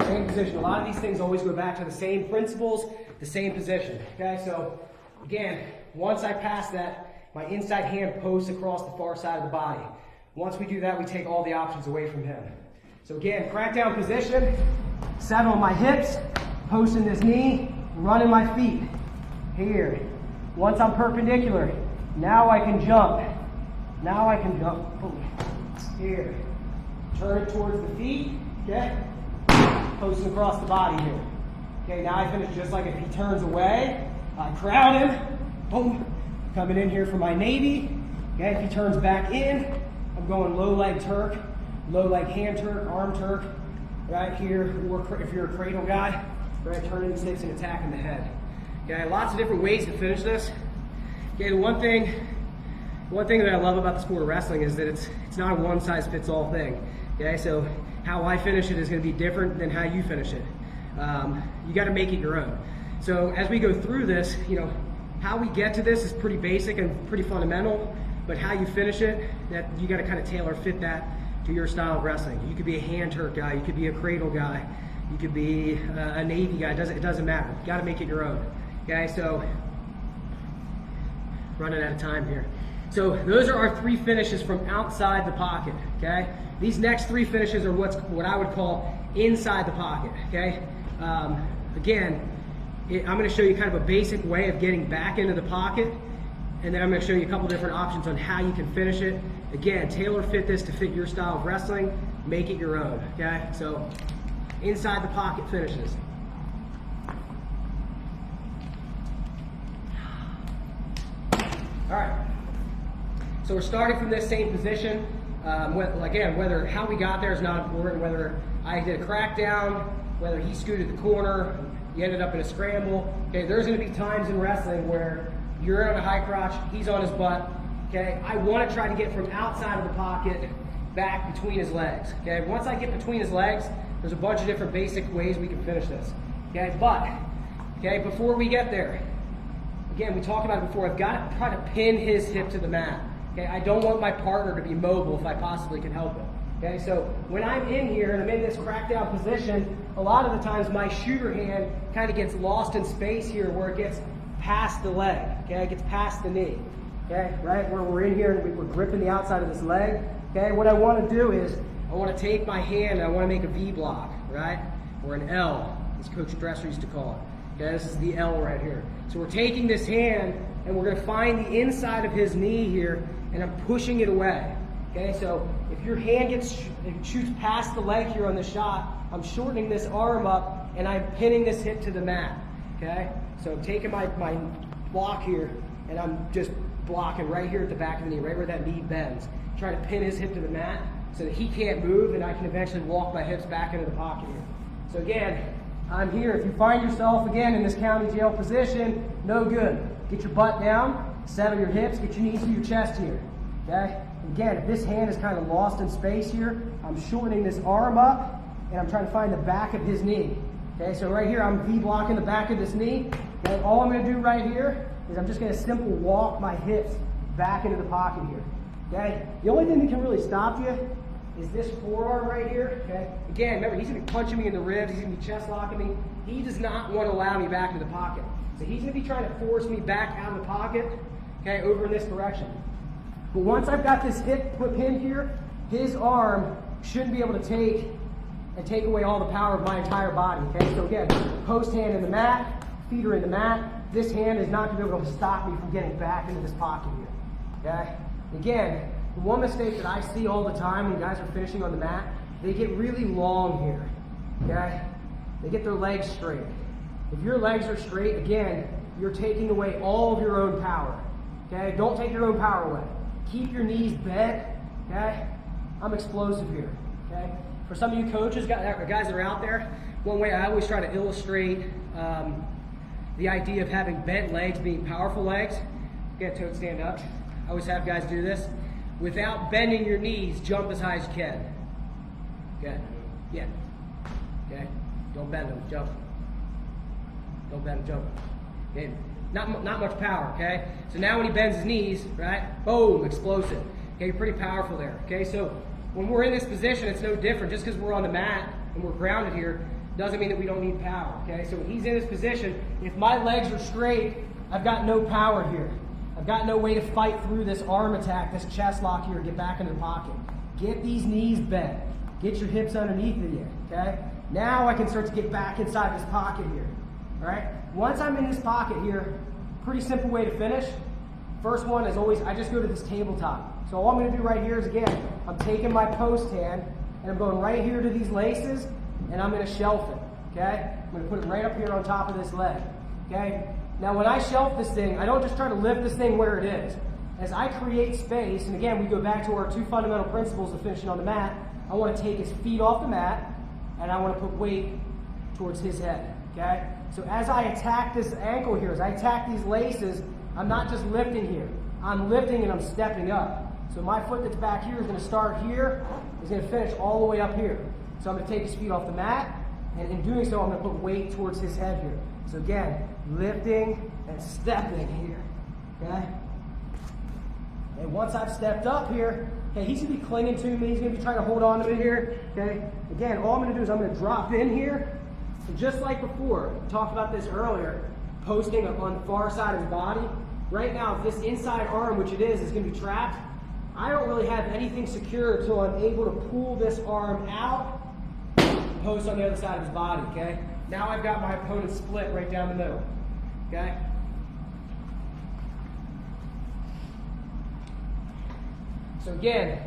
Same position. A lot of these things always go back to the same principles, the same position. Okay? So, again, once I pass that, my inside hand posts across the far side of the body. Once we do that, we take all the options away from him. So again, crackdown position, settle on my hips, posting this knee, running my feet. Here. Once I'm perpendicular, now I can jump. Now I can jump. Boom. Here. Turn it towards the feet. Okay? Posting across the body here. Okay, now I finish just like if he turns away, I crowd him. Boom. Coming in here for my navy. Okay, if he turns back in, I'm going low leg Turk, low leg hand Turk, arm Turk. right here, or if you're a cradle guy, right, turning the hips and attacking the head. Okay, lots of different ways to finish this. Okay, the one thing that I love about the sport of wrestling is that it's not a one-size-fits-all thing. Okay, so how I finish it is going to be different than how you finish it. You got to make it your own. So as we go through this, you know, how we get to this is pretty basic and pretty fundamental, but how you finish it, that you got to kind of tailor fit that to your style of wrestling. You could be a hand hurt guy, you could be a cradle guy, you could be a Navy guy. It doesn't matter. You got to make it your own. Okay, so running out of time here. So those are our 3 finishes from outside the pocket. Okay, these next 3 finishes are what I would call inside the pocket. Okay, again, I'm going to show you kind of a basic way of getting back into the pocket, and then I'm going to show you a couple different options on how you can finish it. Again, tailor fit this to fit your style of wrestling, make it your own. Okay, so inside the pocket finishes. All right, so we're starting from this same position. Again, whether how we got there is not important, whether I did a crackdown, whether he scooted the corner, you ended up in a scramble. Okay, there's going to be times in wrestling where you're on a high crotch, he's on his butt. Okay, I want to try to get from outside of the pocket back between his legs. Okay, once I get between his legs, there's a bunch of different basic ways we can finish this. Okay, but before we get there, again, we talked about it before, I've got to try to pin his hip to the mat. Okay, I don't want my partner to be mobile if I possibly can help it. Okay, so when I'm in here and I'm in this crackdown position, a lot of the times my shooter hand kind of gets lost in space here where it gets past the leg. Okay, it gets past the knee. Okay, right, where we're in here and we're gripping the outside of this leg. Okay, what I want to do is I want to take my hand and I want to make a V block, right, or an L, as Coach Dresser used to call it. Okay, this is the L right here. So we're taking this hand and we're going to find the inside of his knee here and I'm pushing it away. Okay, so if your hand shoots past the leg here on this shot, I'm shortening this arm up and I'm pinning this hip to the mat. Okay, so I'm taking my block here and I'm just blocking right here at the back of the knee, right where that knee bends. Trying to pin his hip to the mat so that he can't move and I can eventually walk my hips back into the pocket here. So again, I'm here. If you find yourself again in this county jail position, no good. Get your butt down, settle your hips, get your knees to your chest here. Okay? Again, if this hand is kind of lost in space here, I'm shortening this arm up and I'm trying to find the back of his knee. Okay, so right here I'm V-blocking the back of this knee. Okay, all I'm going to do right here is I'm just going to simply walk my hips back into the pocket here. Okay, the only thing that can really stop you is this forearm right here. Okay, again, remember he's going to be punching me in the ribs, he's going to be chest locking me. He does not want to allow me back into the pocket. So he's going to be trying to force me back out of the pocket, okay, over in this direction. But once I've got this hip pinned here, his arm shouldn't be able to take away all the power of my entire body. Okay, so again, post hand in the mat, feet are in the mat. This hand is not going to be able to stop me from getting back into this pocket here. Okay, again, the one mistake that I see all the time when guys are finishing on the mat, they get really long here. Okay, they get their legs straight. If your legs are straight, again, you're taking away all of your own power. Okay, don't take your own power away. Keep your knees bent. Okay, I'm explosive here. Okay, for some of you coaches, guys that are out there, one way I always try to illustrate the idea of having bent legs being powerful legs. Get toad, stand up. I always have guys do this. Without bending your knees, jump as high as you can. Okay, yeah. Okay, don't bend them, jump. Don't bend them, jump. Okay, not much power. Okay, so now when he bends his knees, right? Boom, explosive. Okay, you're pretty powerful there. Okay, so when we're in this position, it's no different. Just because we're on the mat and we're grounded here doesn't mean that we don't need power. Okay, so when he's in this position, if my legs are straight, I've got no power here. I've got no way to fight through this arm attack, this chest lock here, get back into the pocket. Get these knees bent. Get your hips underneath of you. Okay, now I can start to get back inside this pocket here. All right, once I'm in this pocket here, pretty simple way to finish. First one is always, I just go to this tabletop. So all I'm going to do right here is, again, I'm taking my post hand and I'm going right here to these laces and I'm going to shelf it. Okay, I'm going to put it right up here on top of this leg. Okay, now when I shelf this thing, I don't just try to lift this thing where it is. As I create space, and again, we go back to our 2 fundamental principles of finishing on the mat. I want to take his feet off the mat and I want to put weight towards his head, okay? So as I attack this ankle here, as I attack these laces, I'm not just lifting here. I'm lifting and I'm stepping up. So my foot that's back here is going to start here, is going to finish all the way up here. So I'm going to take his feet off the mat, and in doing so, I'm going to put weight towards his head here. So again, lifting and stepping here, okay? And once I've stepped up here, okay, he's going to be clinging to me. He's going to be trying to hold on to me here, okay? Again, all I'm going to do is I'm going to drop in here. And just like before, we talked about this earlier, posting on the far side of his body. Right now, if this inside arm, which it is going to be trapped, I don't really have anything secure until I'm able to pull this arm out, post on the other side of his body, okay? Now I've got my opponent split right down the middle, okay? So again,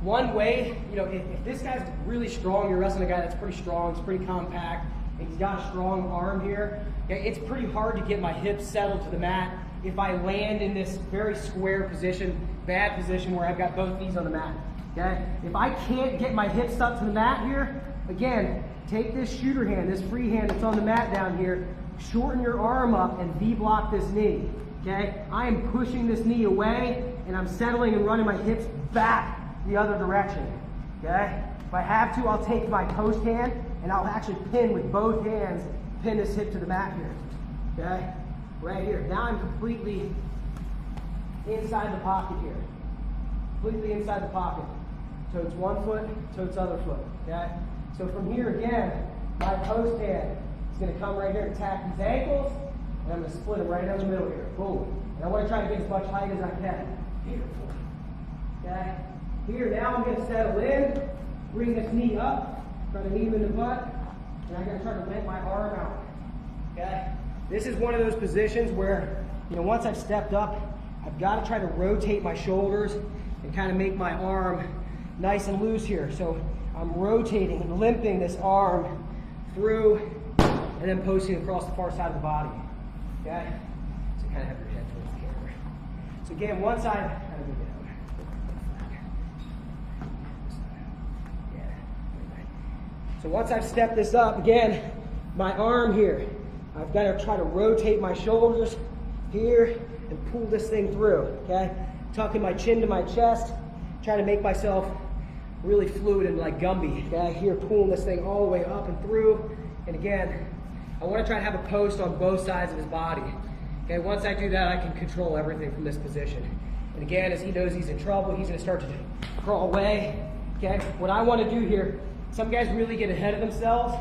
one way, you know, if this guy's really strong, you're wrestling a guy that's pretty strong, it's pretty compact, and he's got a strong arm here, okay, it's pretty hard to get my hips settled to the mat if I land in this very square position, bad position where I've got both knees on the mat, okay? If I can't get my hips up to the mat here, again, take this shooter hand, this free hand that's on the mat down here, shorten your arm up and V-block this knee, okay? I am pushing this knee away and I'm settling and running my hips back the other direction, okay? If I have to, I'll take my post hand and I'll actually pin with both hands, pin this hip to the mat here, okay? Right here. Now I'm completely inside the pocket here. Completely inside the pocket. Totes one foot, totes other foot, okay? So from here again, my post hand is going to come right here and attack these ankles, and I'm going to split them right down the middle here. Boom. And I want to try to get as much height as I can. Beautiful. Okay? Here, now I'm going to settle in, bring this knee up, try to knee him in the butt, and I'm going to try to let my arm out. Okay? This is one of those positions where, you know, once I've stepped up, I've got to try to rotate my shoulders and kind of make my arm nice and loose here. So I'm rotating and limping this arm through and then posting across the far side of the body. Okay? So kind of have your head towards the camera. So again, once I've So once I've stepped this up, again, my arm here, I've got to try to rotate my shoulders here and pull this thing through, okay? Tucking my chin to my chest, trying to make myself really fluid and like Gumby, okay? Here, pulling this thing all the way up and through. And again, I want to try to have a post on both sides of his body. Okay, once I do that, I can control everything from this position. And again, as he knows he's in trouble, he's going to start to crawl away. Okay, what I want to do here, some guys really get ahead of themselves.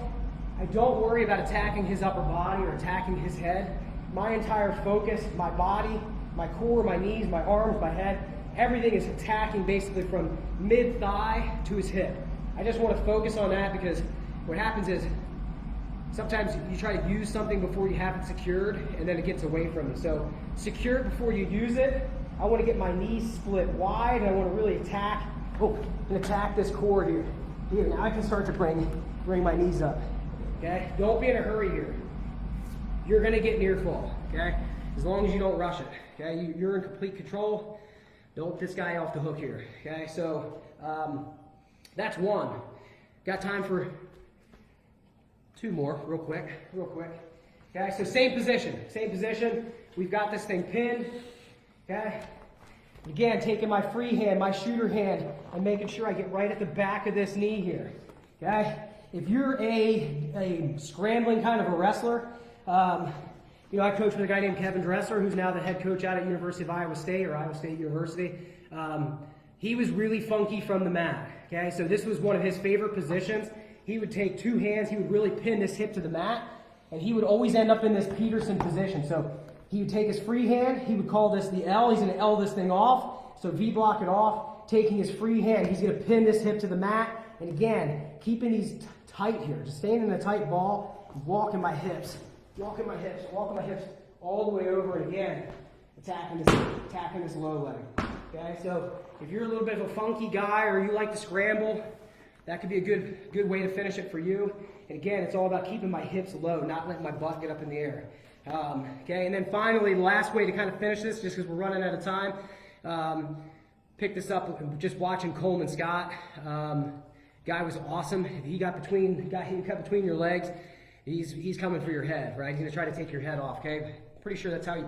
I don't worry about attacking his upper body or attacking his head. My entire focus, my body, my core, my knees, my arms, my head, everything is attacking basically from mid-thigh to his hip. I just want to focus on that because what happens is sometimes you try to use something before you have it secured and then it gets away from you. So secure it before you use it. I want to get my knees split wide and I want to really attack, and attack this core here. Here, now I can start to bring my knees up. Okay? Don't be in a hurry here. You're going to get near fall, okay? As long as you don't rush it, okay? You're in complete control. Don't let this guy off the hook here, okay? So that's one. Got time for two more, real quick. Okay, so same position. We've got this thing pinned, okay? Again, taking my free hand, my shooter hand, and making sure I get right at the back of this knee here, okay? If you're a scrambling kind of a wrestler, you know, I coach with a guy named Kevin Dressler, who's now the head coach out at University of Iowa State, or Iowa State University. He was really funky from the mat, okay? So this was one of his favorite positions. He would take two hands, he would really pin this hip to the mat, and he would always end up in this Peterson position. So he would take his free hand, he would call this the L, he's going to L this thing off, so V-block it off. Taking his free hand, he's going to pin this hip to the mat, and again, keeping these tight here, just staying in a tight ball, walking my hips all the way over, and again, attacking this low leg. Okay, so if you're a little bit of a funky guy or you like to scramble, that could be a good way to finish it for you. And again, it's all about keeping my hips low, not letting my butt get up in the air. Okay, and then finally, the last way to kind of finish this, just because we're running out of time, pick this up just watching Coleman Scott. Guy was awesome. If he got between your legs, he's coming for your head, right? He's gonna try to take your head off, okay? Pretty sure that's how he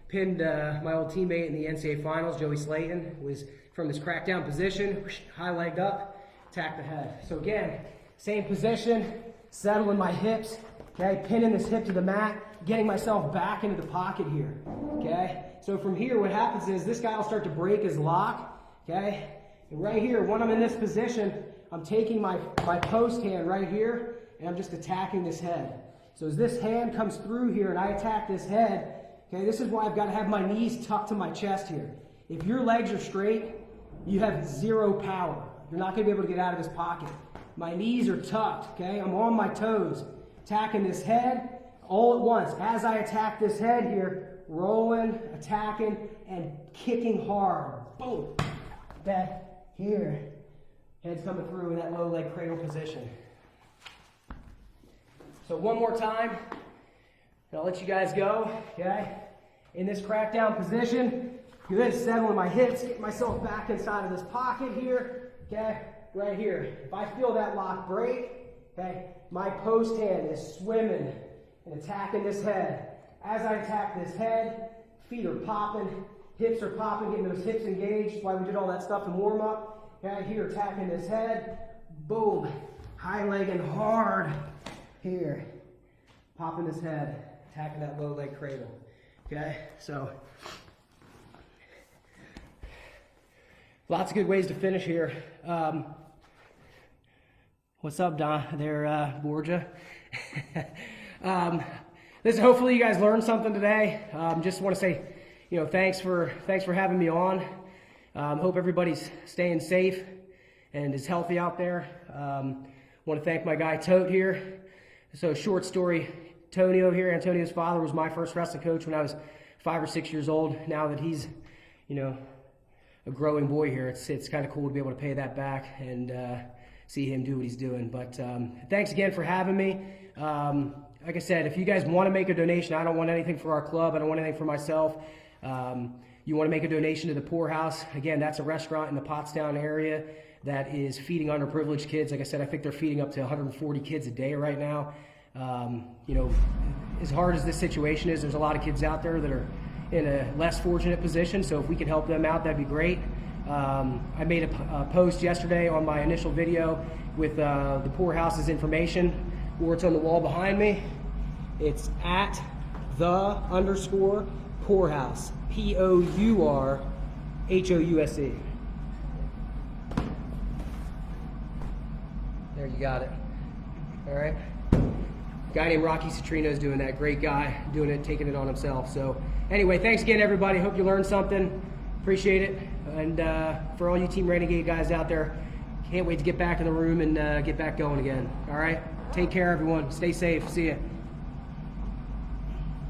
pinned my old teammate in the NCAA finals, Joey Slayton, was from this crackdown position, high legged up, attack the head. So again, same position, settling my hips, okay? Pinning this hip to the mat, getting myself back into the pocket here, okay? So from here, what happens is this guy will start to break his lock, okay? And right here, when I'm in this position, I'm taking my post hand right here, and I'm just attacking this head. So as this hand comes through here and I attack this head, okay, this is why I've got to have my knees tucked to my chest here. If your legs are straight, you have zero power. You're not going to be able to get out of this pocket. My knees are tucked, okay? I'm on my toes, attacking this head all at once. As I attack this head here, rolling, attacking, and kicking hard. Boom. That here. Head's coming through in that low leg cradle position. So one more time, and I'll let you guys go, okay? In this crackdown position, good, settling my hips, getting myself back inside of this pocket here, okay? Right here. If I feel that lock break, okay, my post hand is swimming and attacking this head. As I attack this head, feet are popping, hips are popping, getting those hips engaged. That's why we did all that stuff in warm up. Okay, here attacking this head, boom, high legging hard. Here, popping this head, attacking that low leg cradle. Okay, so lots of good ways to finish here. What's up, Don? There, Borgia. Listen, hopefully you guys learned something today. Just want to say, thanks for having me on. Hope everybody's staying safe and is healthy out there. Want to thank my guy Tote here. So short story, Antonio here, Antonio's father was my first wrestling coach when I was 5 or 6 years old. Now that he's, a growing boy here, it's kind of cool to be able to pay that back and see him do what he's doing. But thanks again for having me. Like I said, if you guys want to make a donation, I don't want anything for our club. I don't want anything for myself. You want to make a donation to the Poorhouse. Again, that's a restaurant in the Pottstown area that is feeding underprivileged kids. Like I said, I think they're feeding up to 140 kids a day right now. As hard as this situation is, there's a lot of kids out there that are in a less fortunate position. So if we can help them out, that'd be great. I made a post yesterday on my initial video with the Poorhouse's information, or it's on the wall behind me. It's at _Poorhouse, POURHOUSE. There, you got it. All right. Guy named Rocky Citrino is doing that. Great guy, doing it, taking it on himself. So anyway, thanks again, everybody. Hope you learned something. Appreciate it. And for all you Team Renegade guys out there, can't wait to get back in the room and get back going again. All right. Take care, everyone. Stay safe. See ya.